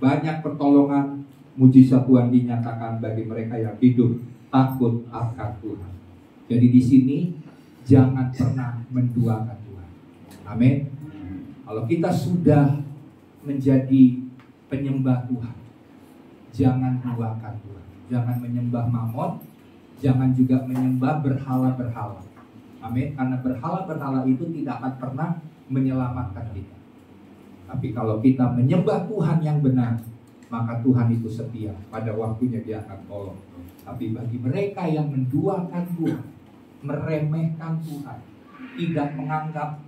Banyak pertolongan, mujizat Tuhan dinyatakan bagi mereka yang hidup takut akan Tuhan. Jadi di sini jangan pernah menduakan Tuhan. Amin. Kalau kita sudah menjadi penyembah Tuhan, jangan duakan Tuhan. Jangan menyembah mamon, jangan juga menyembah berhala-berhala. Amin. Karena berhala-berhala itu tidak akan pernah menyelamatkan kita. Tapi kalau kita menyembah Tuhan yang benar, maka Tuhan itu setia. Pada waktunya dia akan tolong. Tapi bagi mereka yang menduakan Tuhan, meremehkan Tuhan, tidak menganggap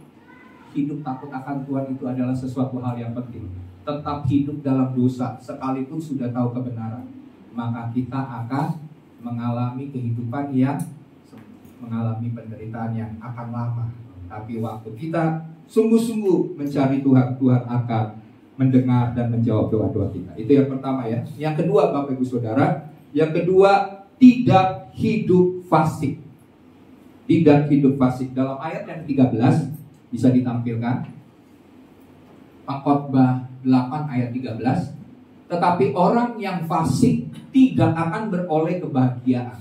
hidup takut akan Tuhan itu adalah sesuatu hal yang penting, tetap hidup dalam dosa sekalipun sudah tahu kebenaran, maka kita akan mengalami kehidupan yang mengalami penderitaan yang akan lama. Tapi waktu kita sungguh-sungguh mencari Tuhan, Tuhan akan mendengar dan menjawab doa-doa kita. Itu yang pertama ya. Yang kedua Bapak Ibu Saudara, yang kedua tidak hidup fasik. Tidak hidup fasik. Dalam ayat yang 13 bisa ditampilkan, Pengkhotbah 8 ayat 13. Tetapi orang yang fasik tidak akan beroleh kebahagiaan,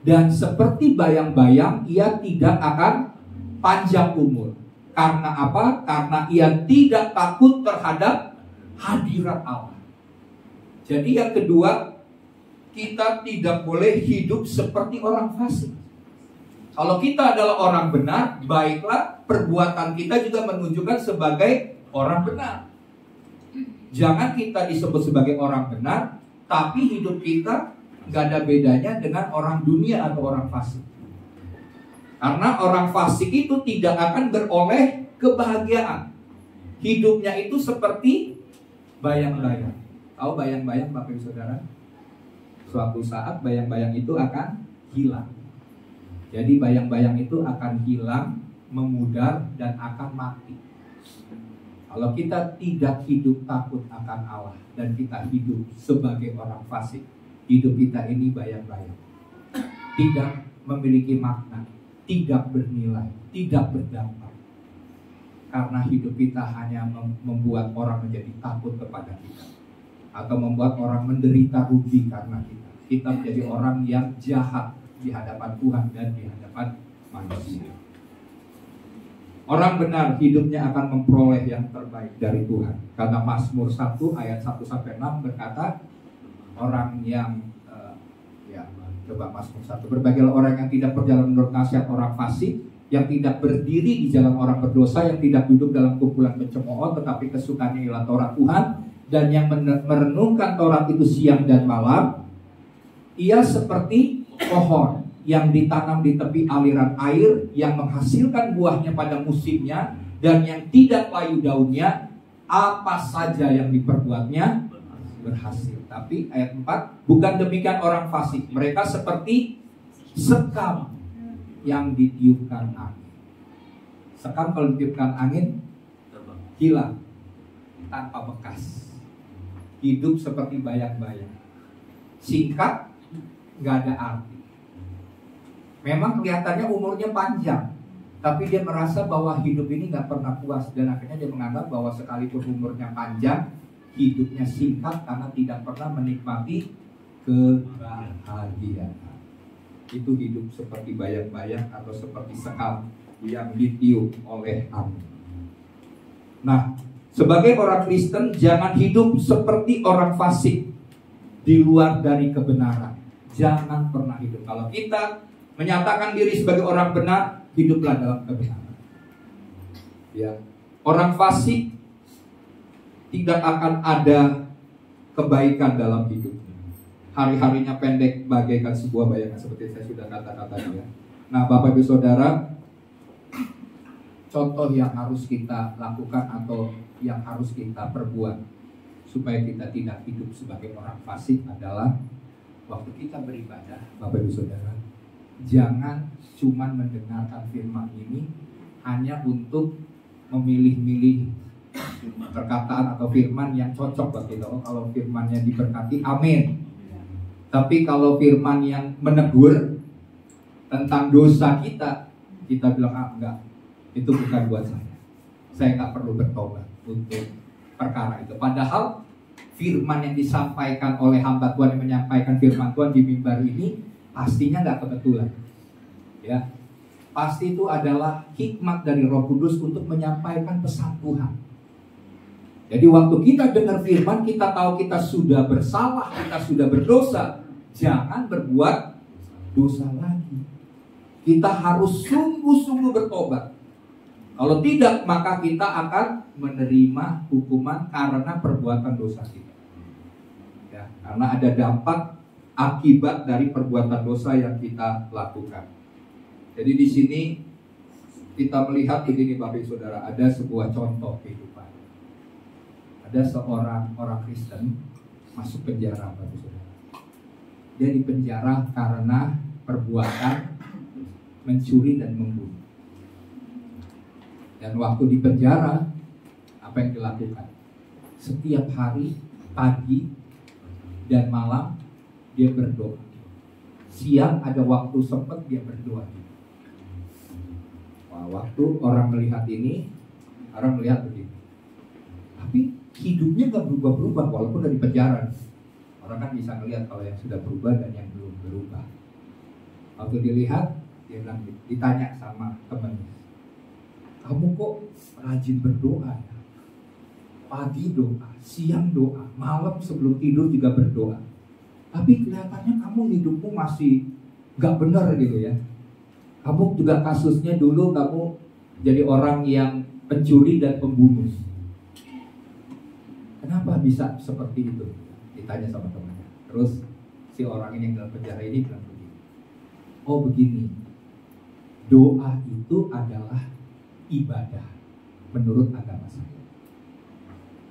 dan seperti bayang-bayang ia tidak akan panjang umur. Karena apa? Karena ia tidak takut terhadap hadirat Allah. Jadi yang kedua, kita tidak boleh hidup seperti orang fasik. Kalau kita adalah orang benar, baiklah perbuatan kita juga menunjukkan sebagai orang benar. Jangan kita disebut sebagai orang benar, tapi hidup kita gak ada bedanya dengan orang dunia atau orang fasik. Karena orang fasik itu tidak akan beroleh kebahagiaan. Hidupnya itu seperti bayang-bayang. Tahu bayang-bayang Bapak Ibu Saudara? Suatu saat bayang-bayang itu akan hilang. Jadi bayang-bayang itu akan hilang, memudar, dan akan mati. Kalau kita tidak hidup takut akan Allah dan kita hidup sebagai orang fasik, hidup kita ini bayang-bayang, tidak memiliki makna, tidak bernilai, tidak berdampak. Karena hidup kita hanya membuat orang menjadi takut kepada kita, atau membuat orang menderita rugi karena kita. Kita menjadi orang yang jahat di hadapan Tuhan dan di hadapan manusia. Orang benar hidupnya akan memperoleh yang terbaik dari Tuhan. Karena Mazmur 1 ayat 1-6 berkata, orang yang coba Mazmur 1, berbahagialah orang yang tidak berjalan menurut nasihat orang fasik, yang tidak berdiri di jalan orang berdosa, yang tidak duduk dalam kumpulan pencemooh, tetapi kesukaannya ialah Taurat Tuhan, dan yang merenungkan Taurat itu siang dan malam. Ia seperti pohon yang ditanam di tepi aliran air, yang menghasilkan buahnya pada musimnya, dan yang tidak layu daunnya, apa saja yang diperbuatnya berhasil. Tapi ayat 4, bukan demikian orang fasik, mereka seperti sekam yang ditiupkan angin. Sekam kalau ditiupkan angin hilang tanpa bekas. Hidup seperti bayang-bayang, singkat, nggak ada arti. Memang kelihatannya umurnya panjang, tapi dia merasa bahwa hidup ini nggak pernah puas, dan akhirnya dia menganggap bahwa sekalipun umurnya panjang, hidupnya singkat karena tidak pernah menikmati kebahagiaan. Itu hidup seperti bayang-bayang atau seperti sekam yang ditiup oleh angin. Nah, sebagai orang Kristen jangan hidup seperti orang fasik di luar dari kebenaran. Jangan pernah hidup. Kalau kita menyatakan diri sebagai orang benar, hiduplah dalam kebenaran. Ya, orang fasik tidak akan ada kebaikan dalam hidupnya. Hari-harinya pendek bagaikan sebuah bayangan, seperti saya sudah katakan tadi ya. Nah, Bapak Ibu Saudara, contoh yang harus kita lakukan atau yang harus kita perbuat supaya kita tidak hidup sebagai orang fasik adalah waktu kita beribadah, Bapak Ibu Saudara, jangan cuma mendengarkan firman ini hanya untuk memilih-milih perkataan atau firman yang cocok buat kita. Oh, kalau firmannya diberkati, amin. Tapi kalau firman yang menegur tentang dosa kita bilang enggak, itu bukan buat saya. Saya nggak perlu bertobat untuk perkara itu. Padahal firman yang disampaikan oleh hamba Tuhan yang menyampaikan firman Tuhan di mimbar ini pastinya nggak kebetulan. Ya, pasti itu adalah hikmat dari Roh Kudus untuk menyampaikan pesan Tuhan. Jadi waktu kita dengar firman, kita tahu kita sudah bersalah, kita sudah berdosa, jangan berbuat dosa lagi. Kita harus sungguh-sungguh bertobat. Kalau tidak, maka kita akan menerima hukuman karena perbuatan dosa kita. Ya, karena ada dampak akibat dari perbuatan dosa yang kita lakukan. Jadi di sini kita melihat begini Bapak Ibu Saudara, ada sebuah contoh kehidupan. Ada seorang orang Kristen masuk penjara, Bapak Ibu Saudara. Dia dipenjara karena perbuatan mencuri dan membunuh. Dan waktu di penjara, apa yang dilakukan? Setiap hari, pagi dan malam dia berdoa. Siang ada waktu sempat dia berdoa. Wah, waktu orang melihat ini, orang melihat begini. Tapi hidupnya gak berubah-berubah walaupun dari penjara. Orang kan bisa melihat kalau yang sudah berubah dan yang belum berubah. Waktu dilihat, dia bilang, ditanya sama temannya, kamu kok rajin berdoa ya? Pagi doa, siang doa, malam sebelum tidur juga berdoa. Tapi kelihatannya kamu hidupmu masih gak benar gitu ya. Kamu juga kasusnya dulu kamu jadi orang yang pencuri dan pembunuh. Kenapa bisa seperti itu? Ditanya sama temannya. Terus si orang ini yang dalam penjara ini bilang begini. Oh begini, doa itu adalah ibadah menurut agama saya.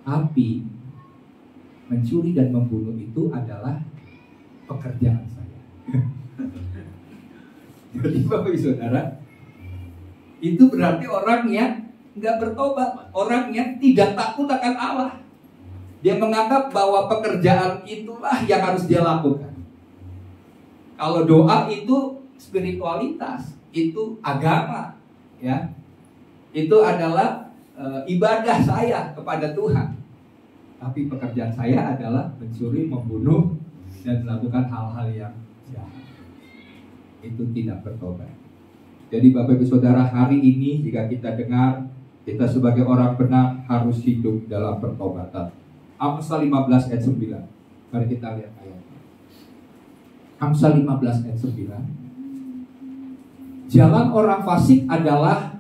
Tapi mencuri dan membunuh itu adalah pekerjaan saya. Jadi Bapak Ibu Saudara, itu berarti orang yang nggak bertobat, orang yang tidak takut akan Allah. Dia menganggap bahwa pekerjaan itulah yang harus dia lakukan. Kalau doa itu spiritualitas, itu agama, ya. Itu adalah ibadah saya kepada Tuhan. Tapi pekerjaan saya adalah mencuri, membunuh, dan melakukan hal-hal yang jahat. Itu tidak bertobat. Jadi Bapak Ibu Saudara, hari ini jika kita dengar, kita sebagai orang benar harus hidup dalam pertobatan. Amsal 15 ayat 9. Mari kita lihat ayatnya. Amsal 15 ayat 9. Jalan orang fasik adalah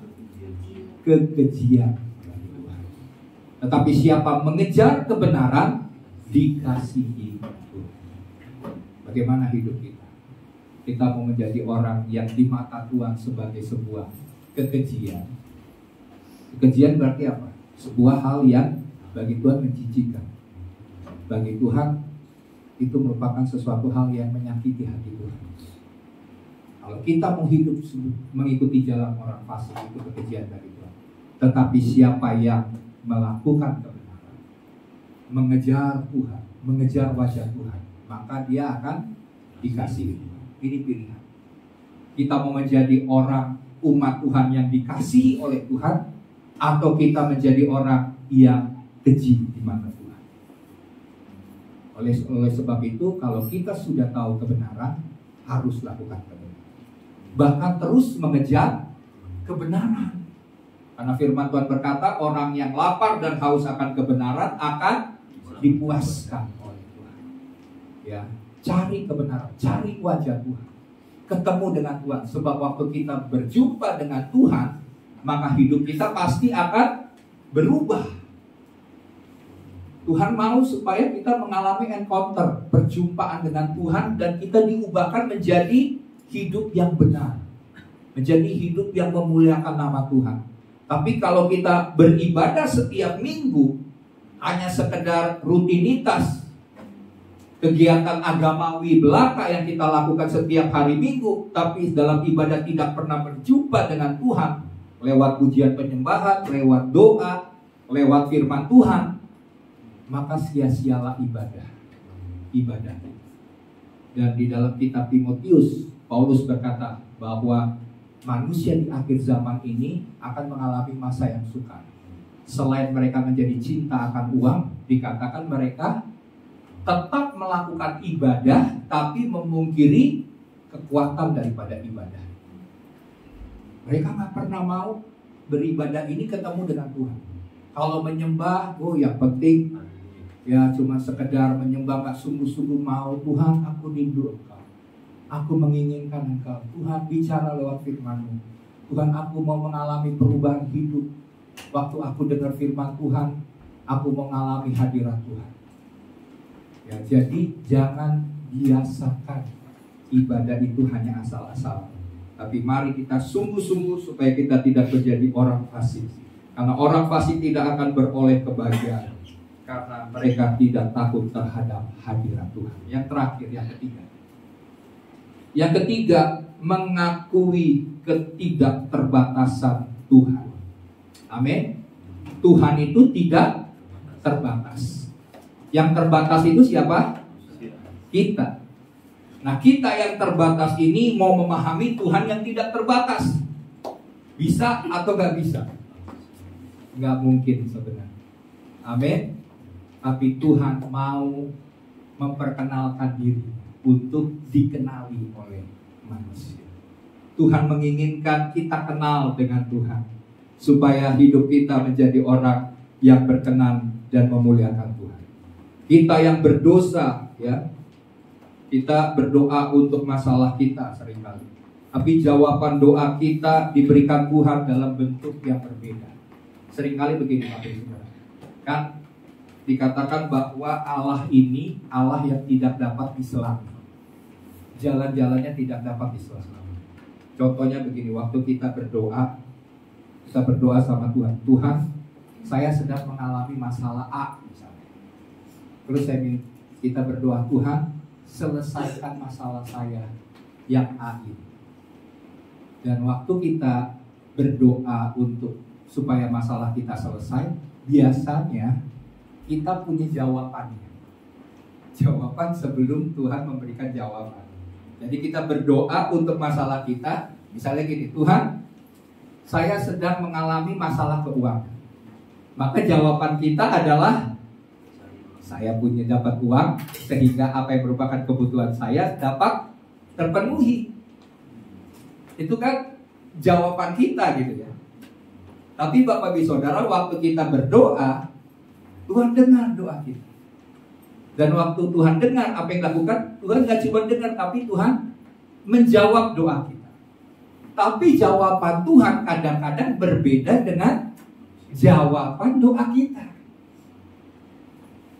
kekejian, tetapi siapa mengejar kebenaran dikasihi Tuhan. Bagaimana hidup kita? Kita mau menjadi orang yang di mata Tuhan sebagai sebuah kekejian. Kekejian berarti apa? Sebuah hal yang bagi Tuhan menjijikkan. Bagi Tuhan itu merupakan sesuatu hal yang menyakiti hati Tuhan. Kalau kita mau hidup mengikuti jalan orang fasik, itu kekejian dari Tuhan. Tetapi siapa yang melakukan kebenaran, mengejar Tuhan, mengejar wajah Tuhan, maka dia akan dikasihi. Ini pilihan. Kita mau menjadi orang umat Tuhan yang dikasihi oleh Tuhan, atau kita menjadi orang yang keji di mata Tuhan. Oleh sebab itu, kalau kita sudah tahu kebenaran, harus lakukan kebenaran. Bahkan terus mengejar kebenaran. Karena firman Tuhan berkata, orang yang lapar dan haus akan kebenaran akan dipuaskan oleh Tuhan. Ya, cari kebenaran, cari wajah Tuhan, ketemu dengan Tuhan. Sebab waktu kita berjumpa dengan Tuhan, maka hidup kita pasti akan berubah. Tuhan mau supaya kita mengalami encounter, perjumpaan dengan Tuhan, dan kita diubahkan menjadi hidup yang benar, menjadi hidup yang memuliakan nama Tuhan. Tapi kalau kita beribadah setiap minggu hanya sekedar rutinitas, kegiatan agamawi belaka yang kita lakukan setiap hari Minggu, tapi dalam ibadah tidak pernah berjumpa dengan Tuhan lewat pujian penyembahan, lewat doa, lewat firman Tuhan, maka sia-sialah ibadah. Dan di dalam kitab Timotius, Paulus berkata bahwa manusia di akhir zaman ini akan mengalami masa yang sukar. Selain mereka menjadi cinta akan uang, dikatakan mereka tetap melakukan ibadah, tapi memungkiri kekuatan daripada ibadah. Mereka gak pernah mau beribadah ini ketemu dengan Tuhan. Kalau menyembah, yang penting ya cuma sekedar menyembah, gak sungguh-sungguh mau. Tuhan, aku rindu Engkau, aku menginginkan Engkau. Tuhan, bicara lewat firman-Mu. Tuhan, aku mau mengalami perubahan hidup. Waktu aku dengar firman Tuhan, aku mengalami hadirat Tuhan. Ya, jadi jangan biasakan ibadah itu hanya asal-asal. Tapi mari kita sungguh-sungguh supaya kita tidak menjadi orang fasik. Karena orang fasik tidak akan beroleh kebahagiaan, karena mereka tidak takut terhadap hadirat Tuhan. Yang terakhir, yang ketiga, mengakui ketidakterbatasan Tuhan. Amin. Tuhan itu tidak terbatas. Yang terbatas itu siapa? Kita. Nah, kita yang terbatas ini mau memahami Tuhan yang tidak terbatas. Bisa atau gak bisa? Gak mungkin sebenarnya. Amin. Tapi Tuhan mau memperkenalkan diri untuk dikenali oleh manusia. Tuhan menginginkan kita kenal dengan Tuhan, supaya hidup kita menjadi orang yang berkenan dan memuliakan Tuhan. Kita yang berdosa, ya, kita berdoa untuk masalah kita seringkali, tapi jawaban doa kita diberikan Tuhan dalam bentuk yang berbeda. Seringkali begini, Bapak Ibu Saudara, kan dikatakan bahwa Allah ini Allah yang tidak dapat diselami. Jalan-jalannya tidak dapat diselami. Contohnya begini, waktu kita berdoa sama Tuhan. Tuhan, saya sedang mengalami masalah A misalnya. Terus kita berdoa, Tuhan, selesaikan masalah saya yang A ini. Dan waktu kita berdoa untuk supaya masalah kita selesai, biasanya kita punya jawabannya. Jawaban sebelum Tuhan memberikan jawaban. Jadi kita berdoa untuk masalah kita. Misalnya gini, Tuhan, saya sedang mengalami masalah keuangan. Maka jawaban kita adalah, saya punya dapat uang, sehingga apa yang merupakan kebutuhan saya dapat terpenuhi. Itu kan jawaban kita gitu ya. Tapi Bapak Ibu Saudara, waktu kita berdoa, Tuhan dengar doa kita. Dan waktu Tuhan dengar apa yang dilakukan, Tuhan gak cuma dengar, tapi Tuhan menjawab doa kita. Tapi jawaban Tuhan kadang-kadang berbeda dengan jawaban doa kita.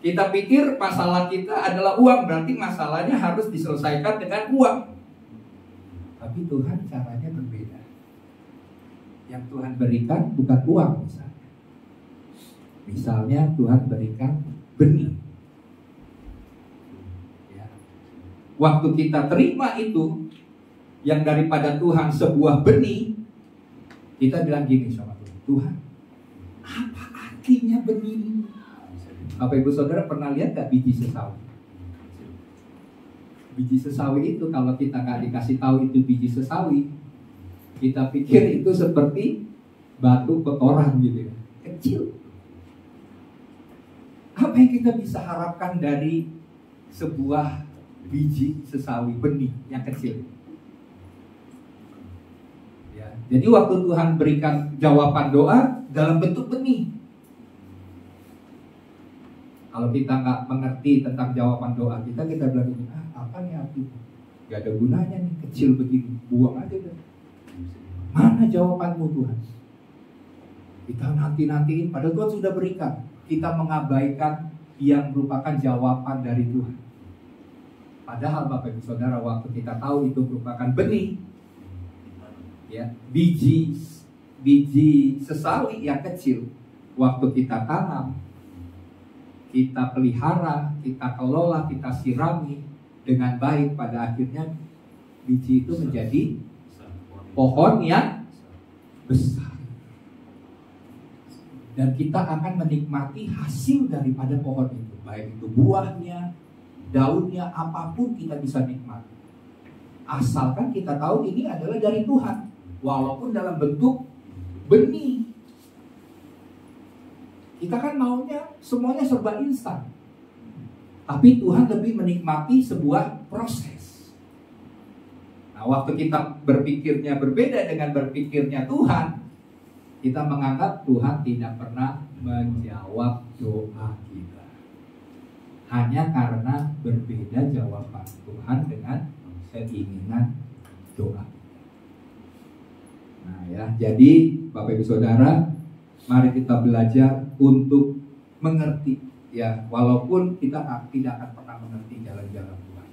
Kita pikir masalah kita adalah uang, berarti masalahnya harus diselesaikan dengan uang. Tapi Tuhan caranya berbeda. Yang Tuhan berikan bukan uang misalnya. Misalnya Tuhan berikan benih. Ya. Waktu kita terima itu, yang daripada Tuhan sebuah benih, kita bilang gini sama Tuhan, Tuhan, apa artinya benih ini? Bapak Ibu Saudara pernah lihat gak biji sesawi? Biji sesawi itu kalau kita gak dikasih tahu itu biji sesawi, kita pikir itu seperti batu kotoran gitu ya, kecil. Apa yang kita bisa harapkan dari sebuah biji sesawi, benih yang kecil? Ya, jadi waktu Tuhan berikan jawaban doa dalam bentuk benih. Kalau kita nggak mengerti tentang jawaban doa kita bilang ini, apa nih artinya? Gak ada gunanya nih, kecil begini, buang aja deh. Mana jawabanmu Tuhan? Kita nanti-nantiin, padahal Tuhan sudah berikan. Kita mengabaikan yang merupakan jawaban dari Tuhan. Padahal Bapak Ibu Saudara, waktu kita tahu itu merupakan benih, ya, biji sesawi yang kecil, waktu kita tanam, kita pelihara, kita kelola, kita sirami dengan baik, pada akhirnya biji itu menjadi pohon yang besar. Dan kita akan menikmati hasil daripada pohon itu, baik itu buahnya, daunnya, apapun kita bisa nikmati. Asalkan kita tahu ini adalah dari Tuhan, walaupun dalam bentuk benih. Kita kan maunya semuanya serba instan. Tapi Tuhan lebih menikmati sebuah proses. Nah, waktu kita berpikirnya berbeda dengan berpikirnya Tuhan, kita menganggap Tuhan tidak pernah menjawab doa kita. Hanya karena berbeda jawaban Tuhan dengan keinginan doa. Nah ya, jadi Bapak Ibu Saudara, mari kita belajar untuk mengerti, ya, walaupun kita tidak akan pernah mengerti jalan-jalan Tuhan.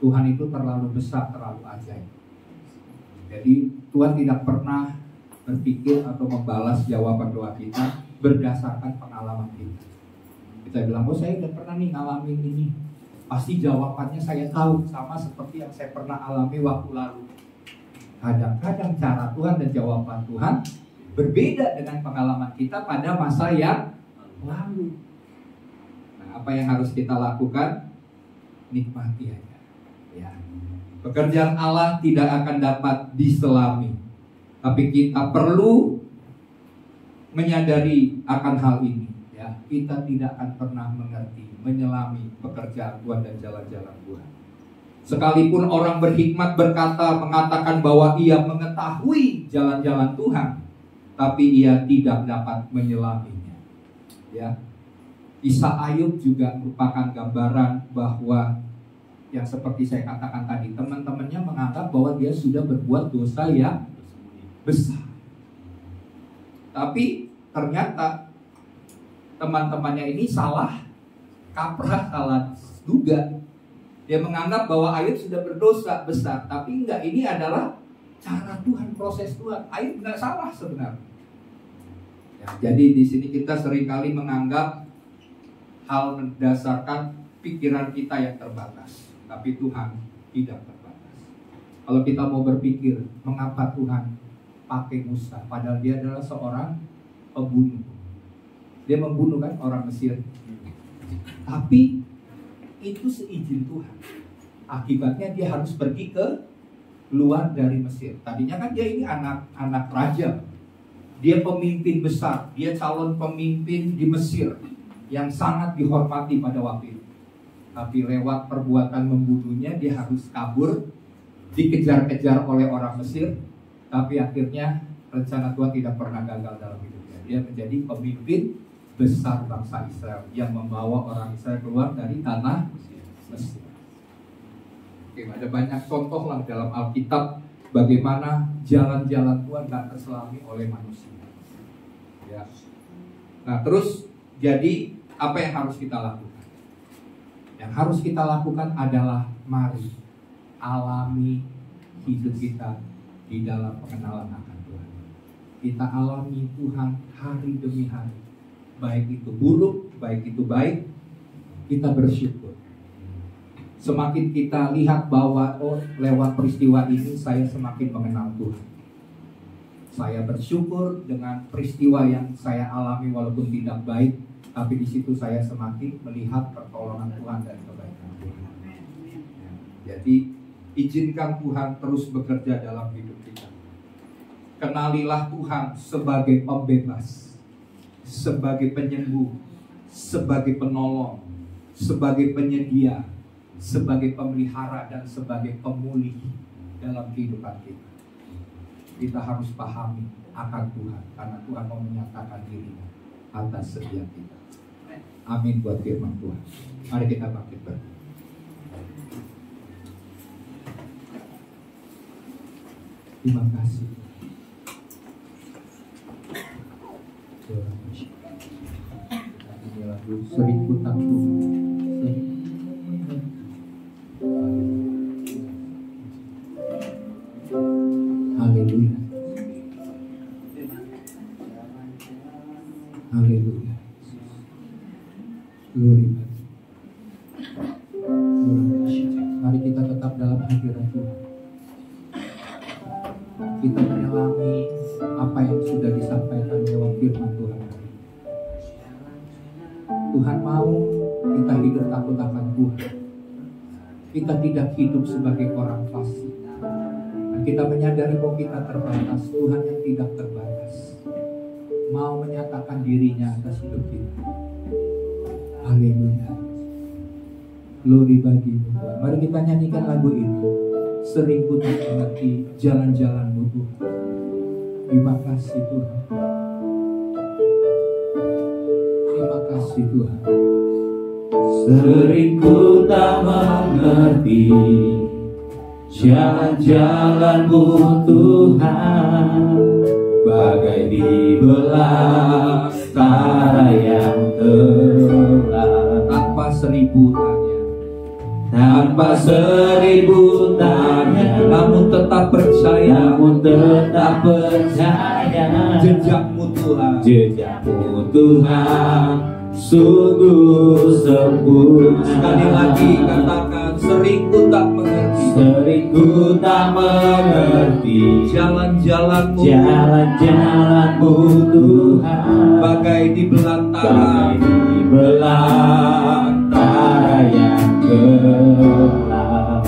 Tuhan itu terlalu besar, terlalu ajaib. Jadi Tuhan tidak pernah berpikir atau membalas jawaban doa kita berdasarkan pengalaman kita. Kita bilang, oh saya udah pernah nih ngalamin ini, pasti jawabannya saya tahu, sama seperti yang saya pernah alami waktu lalu. Kadang-kadang cara Tuhan dan jawaban Tuhan berbeda dengan pengalaman kita pada masa yang lalu. Nah, apa yang harus kita lakukan? Nikmati aja, ya. Pekerjaan Allah tidak akan dapat diselami, tapi kita perlu menyadari akan hal ini, ya. Kita tidak akan pernah mengerti, menyelami pekerjaan Tuhan dan jalan-jalan Tuhan. Sekalipun orang berhikmat mengatakan bahwa ia mengetahui jalan-jalan Tuhan, tapi ia tidak dapat menyelaminya. Ya, Kisah Ayub juga merupakan gambaran bahwa yang seperti saya katakan tadi, teman-temannya menganggap bahwa dia sudah berbuat dosa yang besar. Tapi ternyata teman-temannya ini salah kaprah, salah duga. Dia menganggap bahwa Ayub sudah berdosa besar, tapi enggak, ini adalah cara Tuhan, proses Tuhan. Ayub enggak salah sebenarnya. Ya, jadi di sini kita seringkali menganggap hal berdasarkan pikiran kita yang terbatas, tapi Tuhan tidak terbatas. Kalau kita mau berpikir, mengapa Tuhan pakai Musa, padahal dia adalah seorang pembunuh. Dia membunuh kan orang Mesir. Tapi itu seizin Tuhan. Akibatnya dia harus pergi ke luar dari Mesir. Tadinya kan dia ini anak raja. Dia pemimpin besar, dia calon pemimpin di Mesir yang sangat dihormati pada waktu itu. Tapi lewat perbuatan membunuhnya dia harus kabur, dikejar-kejar oleh orang Mesir. Tapi akhirnya rencana Tuhan tidak pernah gagal dalam hidupnya. Dia menjadi pemimpin besar bangsa Israel yang membawa orang Israel keluar dari tanah Mesir. Oke, ada banyak contoh lah dalam Alkitab bagaimana jalan-jalan Tuhan tak terselami oleh manusia. Ya. Nah, terus jadi apa yang harus kita lakukan? Yang harus kita lakukan adalah mari alami hidup kita di dalam pengenalan akan Tuhan. Kita alami Tuhan hari demi hari. Baik itu buruk, baik itu baik, kita bersyukur. Semakin kita lihat bahwa lewat peristiwa ini saya semakin mengenal Tuhan. Saya bersyukur dengan peristiwa yang saya alami walaupun tidak baik, tapi di situ saya semakin melihat pertolongan Tuhan dan kebaikan Tuhan. Jadi izinkan Tuhan terus bekerja dalam hidup kita. Kenalilah Tuhan sebagai pembebas, sebagai penyembuh, sebagai penolong, sebagai penyedia, sebagai pemelihara dan sebagai pemulih dalam kehidupan kita. Kita harus pahami akan Tuhan karena Tuhan mau menyatakan dirinya atas setiap kita. Amin buat firman Tuhan. Mari kita bangkit berdiri. Terima kasih. Ini lagu Seribu Takut. Haleluya. Haleluya. Glory. Mari kita tetap dalam hadirat Tuhan. Kita menyelami apa yang sudah disampaikan lewat firman Tuhan. Tuhan mau kita hidup takut akan Tuhan. Kita tidak hidup sebagai orang fasik. Kita menyadari bahwa kita terbatas. Tuhan yang tidak terbatas mau menyatakan dirinya atas hidup kita. Haleluya. Glory bagimu Tuhan. Mari kita nyanyikan lagu ini. Sering ku tak mengerti jalan-jalanmu Tuhan. Terima kasih Tuhan. Terima kasih Tuhan. Sering ku tak mengerti jalan-jalanmu Tuhan, bagai di belantara yang terang. Tanpa seribu tanya, tanpa seribu tanya, namun tetap percaya, jejakmu Tuhan, jejakmu Tuhan sungguh sempurna. Sekali lagi katakan, sering ku tak mengerti, sering ku tak mengerti jalan-jalanmu Tuhan, bagai di belantara yang gelap.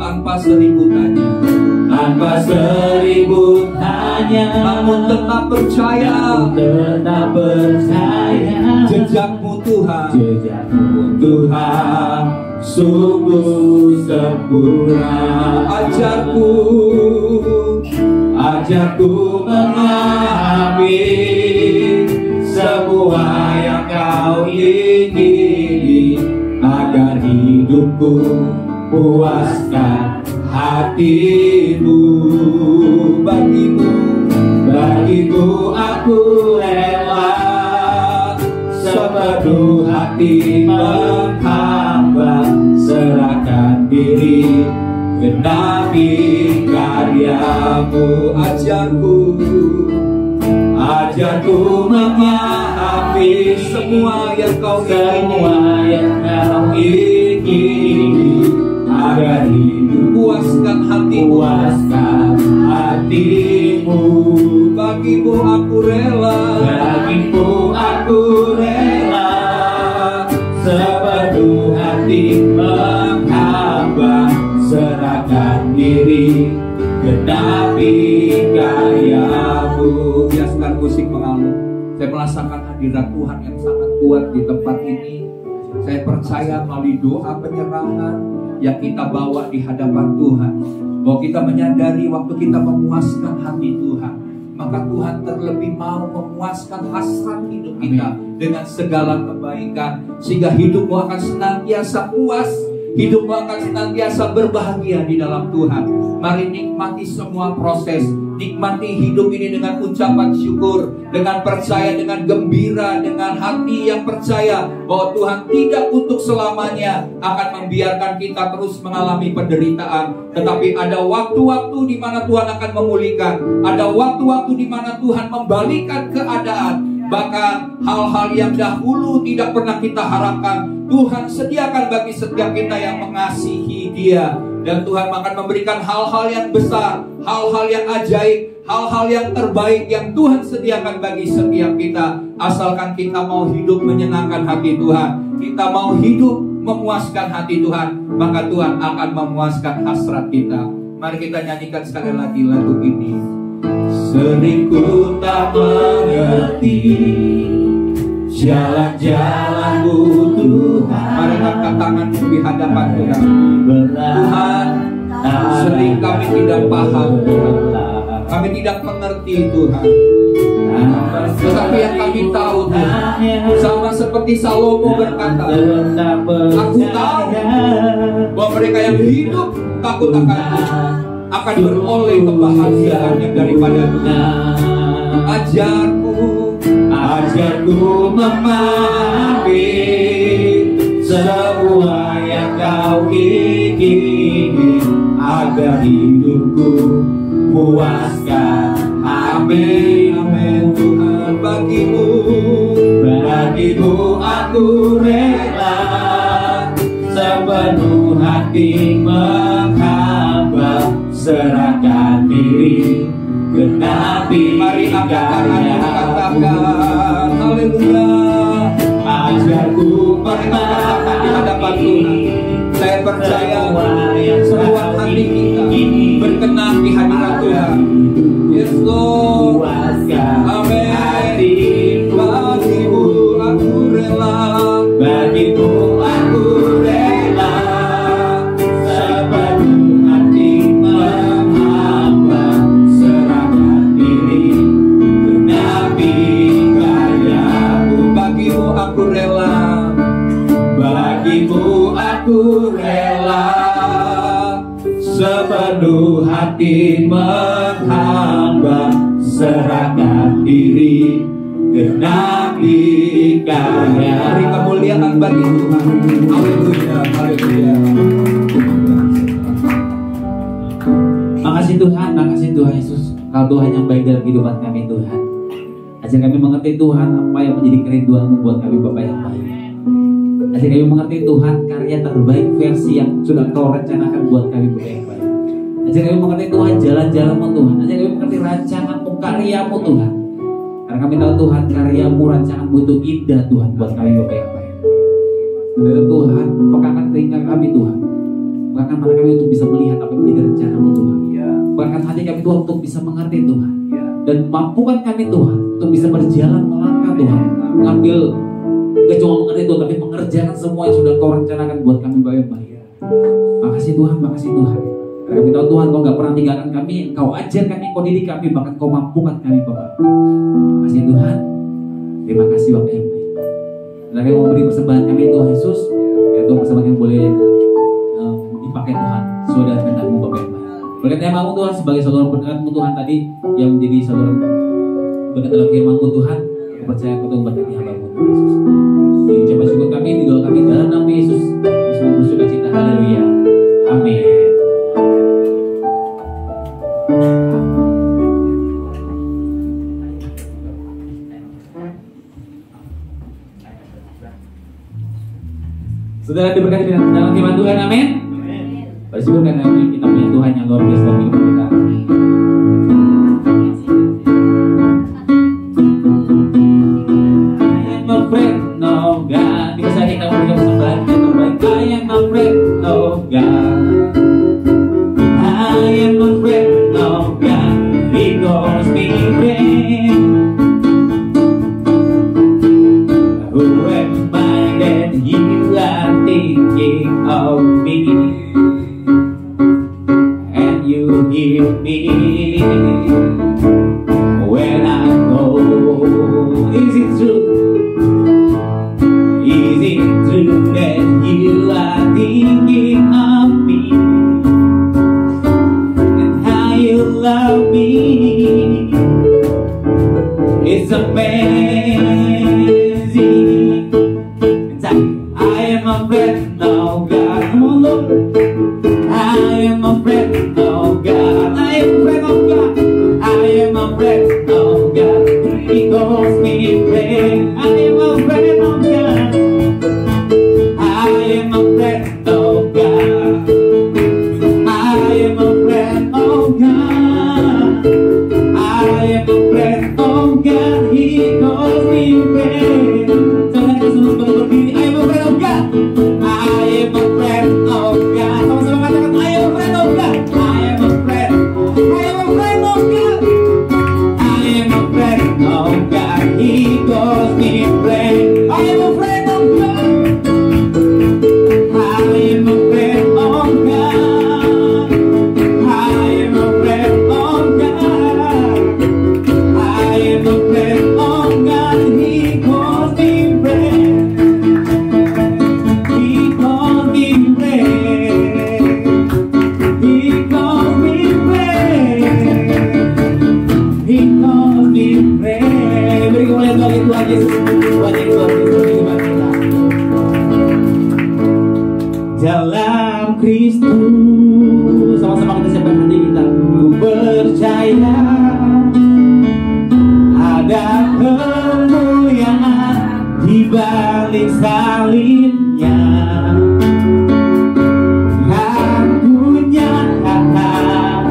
Tanpa seribu tanya, namun tetap percaya, jejakmu Tuhan, sungguh sempurna. Ajarku memahami semua yang kau ingini, agar hidupku puaskan hatimu. Bagimu aku rela sepenuh hati menghamba, serahkan diri genapi karyamu. Ajarku memahami semua yang kau ingini, agar hidup puaskan hatimu. Saya merasakan hadirat Tuhan yang sangat kuat di tempat ini. Saya percaya melalui doa penyerahan yang kita bawa di hadapan Tuhan, bahwa kita menyadari waktu kita memuaskan hati Tuhan, maka Tuhan terlebih mau memuaskan hasrat hidup kita dengan segala kebaikan, sehingga hidupmu akan senantiasa puas, hidupmu akan senantiasa berbahagia di dalam Tuhan. Mari nikmati semua proses, nikmati hidup ini dengan ucapan syukur, dengan percaya, dengan gembira, dengan hati yang percaya bahwa Tuhan tidak untuk selamanya akan membiarkan kita terus mengalami penderitaan. Tetapi ada waktu-waktu di mana Tuhan akan memulihkan, ada waktu-waktu di mana Tuhan membalikkan keadaan. Bahkan hal-hal yang dahulu tidak pernah kita harapkan, Tuhan sediakan bagi setiap kita yang mengasihi Dia. Dan Tuhan akan memberikan hal-hal yang besar, hal-hal yang ajaib, hal-hal yang terbaik yang Tuhan sediakan bagi setiap kita. Asalkan kita mau hidup menyenangkan hati Tuhan, kita mau hidup memuaskan hati Tuhan, maka Tuhan akan memuaskan hasrat kita. Mari kita nyanyikan sekali lagi lagu ini. Sering ku tak mengerti jalan-jalanmu Tuhan. Mari angkat tanganmu di hadapan Tuhan. Tuhan, sering kami tidak paham Tuhan, kami tidak mengerti Tuhan. Tetapi yang kami tahu Tuhan, sama seperti Salomo berkata, aku tahu bahwa mereka yang hidup takut akan Tuhan akan beroleh kebahagiaan yang daripada Tuhan. Ajarku memahami semua yang Kau ingin, agar hidupku puaskan. Amin, amin Tuhan. Bagimu aku rela sepenuh hati menghamba, serahkan diri genapi. Mari angkat tangannya, katakan haleluya. Ajarku memahami di hadapan Tuhan. Saya percaya semua hati kita berkenan di hadirat Tuhan. Yes Lord. Amin. Bagimu aku rela, bagimu aku rela sepenuh hati menghamba, serahkan diri genapi karya-Mu. Bagimu aku rela, bagimu aku rela sepenuh hati menghamba, serahkan diri genapi karya. Beri kemuliaan bagi Tuhan. Haleluya, haleluya. Makasih Tuhan Yesus. Kau Tuhan yang baik dalam kehidupan kami Tuhan. Ajar kami mengerti Tuhan apa yang menjadi kerinduan-Mu buat kami Bapa yang baik. Ajar kami mengerti Tuhan karya terbaik versi yang sudah Kau rencanakan buat kami Bapa yang baik. Ajar kami mengerti Tuhan jalan-jalan-Mu Tuhan. Ajar kami mengerti rancangan-Mu, karya-Mu Tuhan. Karena kami tahu Tuhan karya-Mu, rancangan-Mu itu indah Tuhan buat kami Bapa yang baik. Dan Tuhan, pekakan telinga kami Tuhan, pekakan mata kami untuk bisa melihat apa yang menjadi rencana-Mu Tuhan. Pekakan hati kami Tuhan untuk bisa mengerti Tuhan. Dan mampukan kami Tuhan untuk bisa berjalan melangkah Tuhan, mengambil kecuali mengerti Tuhan, tapi mengerjakan semua yang sudah Kau rencanakan buat kami Bapa yang baik. Makasih Tuhan, makasih Tuhan. Karena kami tahu Tuhan Kau gak pernah tinggalkan kami, Kau ajar kami, Kau didik kami, bahkan Kau mampukan kami Bapa. Makasih Tuhan. Terima kasih Bapa yang baik. Dan kami mau beri persembahan kami Tuhan Yesus, ya Tuhan persembahan yang boleh dipakai Tuhan sesuai dengan kehendak-Mu Bapa yang baik. Berkat tema-Mu Tuhan sebagai saudara berkat-Mu Tuhan tadi yang menjadi saudara berkat dalam firman-Mu Tuhan, percaya Kau Tuhan berkati hamba-Mu Tuhan Yesus. Di ucapan syukur kami, di doa kami dalam nama Yesus, semua bersuka cita. Haleluya. Amin. Saudara diberkati dalam firman Tuhan, amin. Bersyukur karena kita punya Tuhan yang luar biasa dalam hidup kita. I am afraid no God. Bisa kita memberikan persembahan yang terbaik. I am afraid no God. I am afraid no God. Because me rain. Tuhan yang luar biasa kehidupan kita. Dalam Kristus, sama-sama kita siapkan hati kita. Ku percaya ada kemuliaan di balik salibnya. Aku nyatakan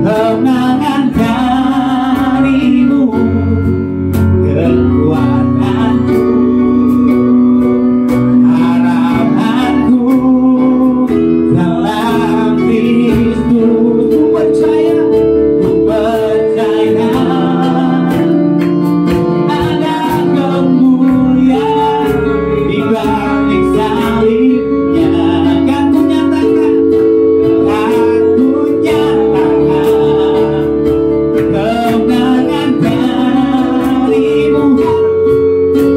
kemenangan darimu, kekuatanku, harapanku dalam Kristus. Ku percaya ada kemuliaan di balik salibnya. Kan ku nyatakan kemenangan darimu,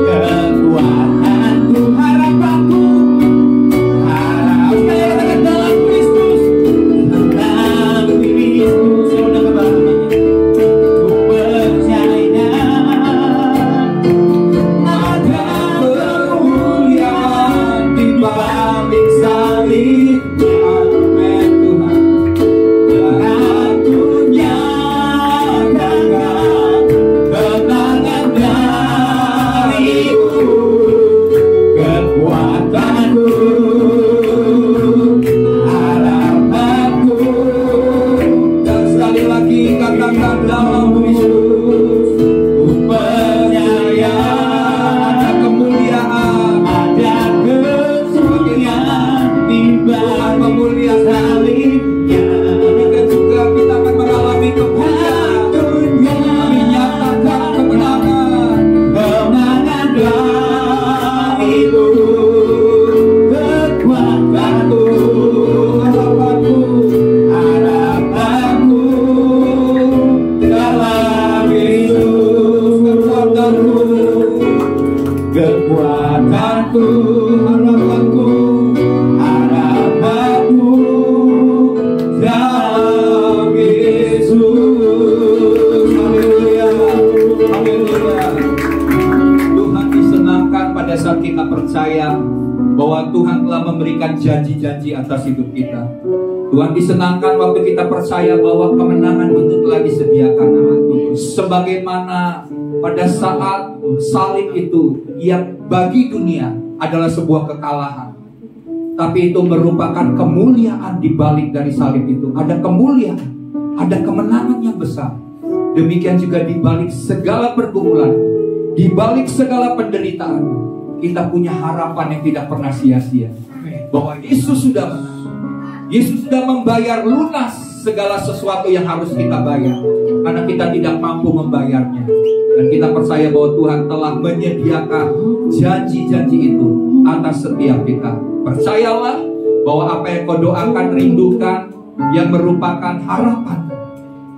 kekuatanku, harapanku, harapan dalam Kristus, dalam Kristus. Saya udah kebahagiaan. Ku percaya ada kemuliaan di balik salibnya. Amin Tuhan. Aku nyatakan kemenangan darimu, kekuatanku, harapanku. Dan sekali lagi katakan dalam Kristus. Ku percaya Ada kemuliaan. ada kemuliaan di balik salibnya. Dan juga kita akan mengalami kemuliaan. Kami nyatakan kemenangan. Kemenangan darimu, kekuatanku, harapanku dalam Kristus. Kekuatanku, harapanku dalam Yesus. Haleluya, haleluya. Tuhan disenangkan pada saat kita percaya bahwa Tuhan telah memberikan janji-janji atas hidup kita. Tuhan disenangkan waktu kita percaya bahwa kemenangan itu telah disediakan. Sebagaimana pada saat salib itu yang bagi dunia adalah sebuah kekalahan, tapi itu merupakan kemuliaan di balik dari salib itu. Ada kemuliaan, ada kemenangan yang besar. Demikian juga di balik segala pergumulan, di balik segala penderitaan, kita punya harapan yang tidak pernah sia-sia. Bahwa Yesus sudah menang. Yesus sudah membayar lunas segala sesuatu yang harus kita bayar, karena kita tidak mampu membayarnya. Dan kita percaya bahwa Tuhan telah menyediakan janji-janji itu atas setiap kita. Percayalah bahwa apa yang kau doakan, rindukan, yang merupakan harapan,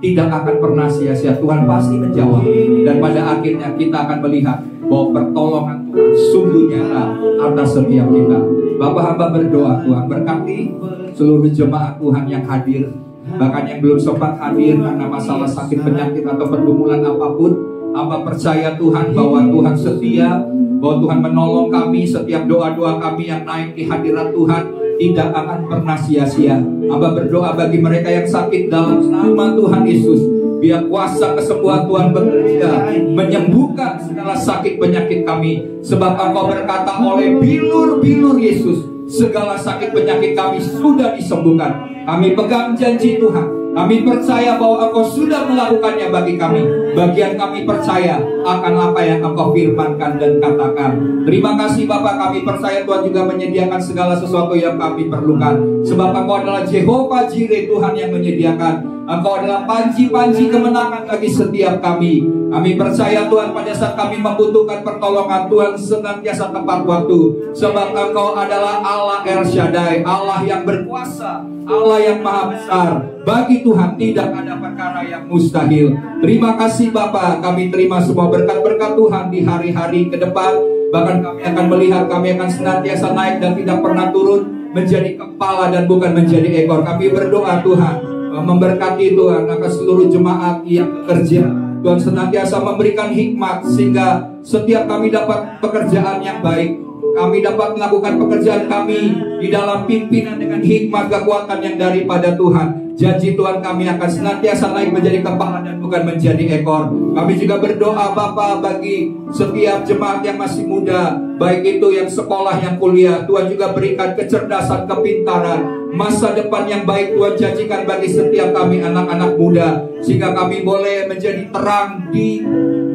tidak akan pernah sia-sia. Tuhan pasti menjawab. Dan pada akhirnya kita akan melihat bahwa pertolongan Tuhan sungguh nyata atas setiap kita. Bapak hamba berdoa, Tuhan berkati seluruh jemaat Tuhan yang hadir, bahkan yang belum sempat hadir karena masalah sakit, penyakit, atau pergumulan apapun. Hamba percaya Tuhan bahwa Tuhan setia, bahwa Tuhan menolong kami. Setiap doa-doa kami yang naik di hadirat Tuhan tidak akan pernah sia-sia. Hamba berdoa bagi mereka yang sakit dalam nama Tuhan Yesus. Biar kuasa kesembuhan Tuhan bekerja, menyembuhkan segala sakit penyakit kami. Sebab Engkau berkata, oleh bilur-bilur Yesus segala sakit penyakit kami sudah disembuhkan. Kami pegang janji Tuhan. Kami percaya bahwa Engkau sudah melakukannya bagi kami. Bagian kami percaya akan apa yang Engkau firmankan dan katakan. Terima kasih Bapak, kami percaya Tuhan juga menyediakan segala sesuatu yang kami perlukan. Sebab Engkau adalah Jehovah Jireh, Tuhan yang menyediakan. Engkau adalah panji-panji kemenangan bagi setiap kami. Kami percaya Tuhan pada saat kami membutuhkan pertolongan, Tuhan senantiasa tepat waktu. Sebab Engkau adalah Allah El Shaddai, Allah yang berkuasa, Allah yang maha besar. Bagi Tuhan tidak ada perkara yang mustahil. Terima kasih Bapa, kami terima semua berkat-berkat Tuhan di hari-hari ke depan. Bahkan kami akan melihat, kami akan senantiasa naik dan tidak pernah turun, menjadi kepala dan bukan menjadi ekor. Kami berdoa Tuhan memberkati Tuhan akan seluruh jemaat yang bekerja Tuhan senantiasa memberikan hikmat sehingga setiap kami dapat pekerjaan yang baik. Kami dapat melakukan pekerjaan kami di dalam pimpinan dengan hikmat kekuatan yang daripada Tuhan. Janji Tuhan kami akan senantiasa naik menjadi kepala dan bukan menjadi ekor. Kami juga berdoa Bapa bagi setiap jemaat yang masih muda, baik itu yang sekolah, yang kuliah. Tuhan juga berikan kecerdasan, kepintaran, masa depan yang baik Tuhan janjikan bagi setiap kami anak-anak muda, sehingga kami boleh menjadi terang di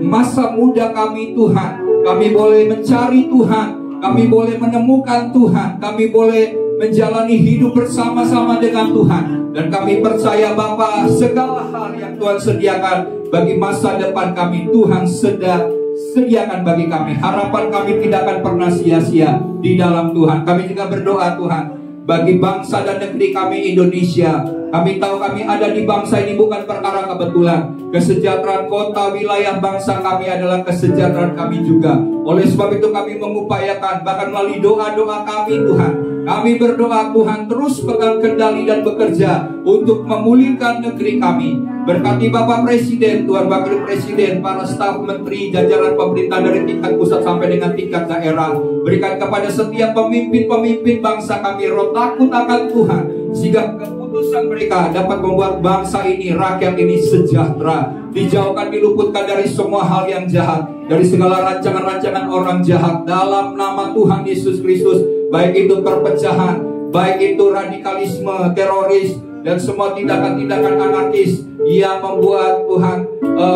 masa muda kami Tuhan. Kami boleh mencari Tuhan, kami boleh menemukan Tuhan, kami boleh menjalani hidup bersama-sama dengan Tuhan. Dan kami percaya Bapa, segala hal yang Tuhan sediakan bagi masa depan kami, Tuhan sedang sediakan bagi kami. Harapan kami tidak akan pernah sia-sia di dalam Tuhan. Kami juga berdoa Tuhan bagi bangsa dan negeri kami Indonesia. Kami tahu kami ada di bangsa ini bukan perkara kebetulan. Kesejahteraan kota, wilayah bangsa kami adalah kesejahteraan kami juga. Oleh sebab itu kami mengupayakan, bahkan melalui doa-doa kami Tuhan, kami berdoa Tuhan terus pegang kendali dan bekerja untuk memulihkan negeri kami. Berkati Bapak Presiden, Tuhan Wakil Presiden, para staf menteri, jajaran pemerintah dari tingkat pusat sampai dengan tingkat daerah. Berikan kepada setiap pemimpin-pemimpin bangsa kami roh takut akan Tuhan, sehingga keputusan mereka dapat membuat bangsa ini, rakyat ini sejahtera. Dijauhkan, diluputkan dari semua hal yang jahat, dari segala rancangan-rancangan orang jahat dalam nama Tuhan Yesus Kristus. Baik itu perpecahan, baik itu radikalisme, teroris, dan semua tindakan-tindakan anarkis yang membuat Tuhan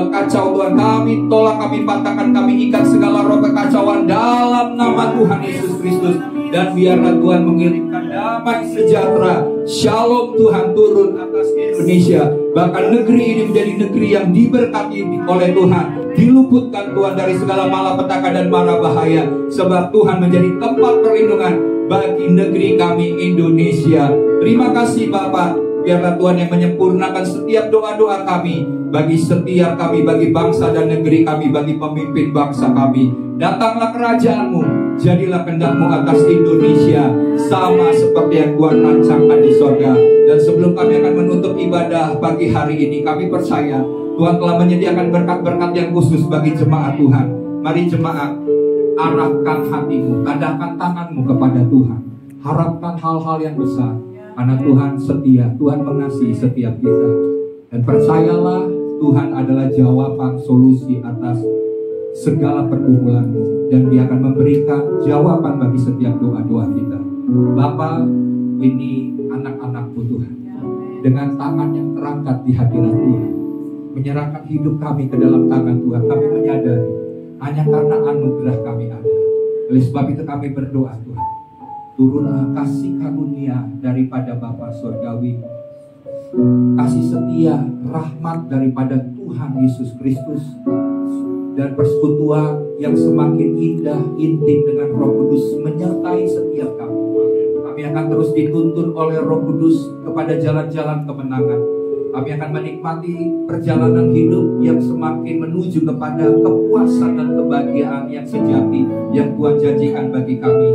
kacau. Tuhan kami tolak, kami patahkan, kami ikat segala roh kekacauan dalam nama Tuhan Yesus Kristus. Dan biarlah Tuhan mengirimkan damai sejahtera, shalom Tuhan turun atas Indonesia. Bahkan negeri ini menjadi negeri yang diberkati oleh Tuhan, diluputkan Tuhan dari segala malapetaka dan mara bahaya. Sebab Tuhan menjadi tempat perlindungan bagi negeri kami Indonesia. Terima kasih Bapak. Biarlah Tuhan yang menyempurnakan setiap doa-doa kami, bagi setiap kami, bagi bangsa dan negeri kami, bagi pemimpin bangsa kami. Datanglah kerajaan-Mu, jadilah kehendak-Mu atas Indonesia, sama seperti yang Tuhan rancangkan di sorga. Dan sebelum kami akan menutup ibadah pagi hari ini, kami percaya Tuhan telah menyediakan berkat-berkat yang khusus bagi jemaat Tuhan. Mari jemaat, arahkan hatimu, tadahkan tanganmu kepada Tuhan. Harapkan hal-hal yang besar, karena Tuhan setia, Tuhan mengasihi setiap kita. Dan percayalah, Tuhan adalah jawaban solusi atas segala pergumulanmu, dan Dia akan memberikan jawaban bagi setiap doa-doa kita. Bapa, ini anak-anak-Mu Tuhan, dengan tangan yang terangkat di hadirat Tuhan, menyerahkan hidup kami ke dalam tangan Tuhan. Kami menyadari hanya karena anugerah kami ada. Oleh sebab itu kami berdoa Tuhan, turunlah kasih karunia daripada Bapa Surgawi, kasih setia, rahmat daripada Tuhan Yesus Kristus, dan persekutuan yang semakin indah, intim dengan Roh Kudus menyertai setiap kami. Kami akan terus dituntun oleh Roh Kudus kepada jalan-jalan kemenangan. Kami akan menikmati perjalanan hidup yang semakin menuju kepada kepuasan dan kebahagiaan yang sejati yang Tuhan janjikan bagi kami.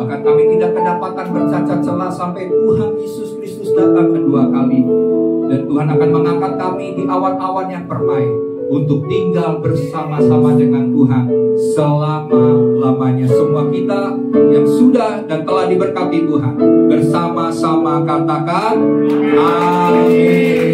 Bahkan kami tidak kedapatan bercacat celah sampai Tuhan Yesus Kristus datang kedua kali. Dan Tuhan akan mengangkat kami di awan-awan yang permai untuk tinggal bersama-sama dengan Tuhan selama-lamanya. Semua kita yang sudah dan telah diberkati Tuhan, bersama-sama katakan amin.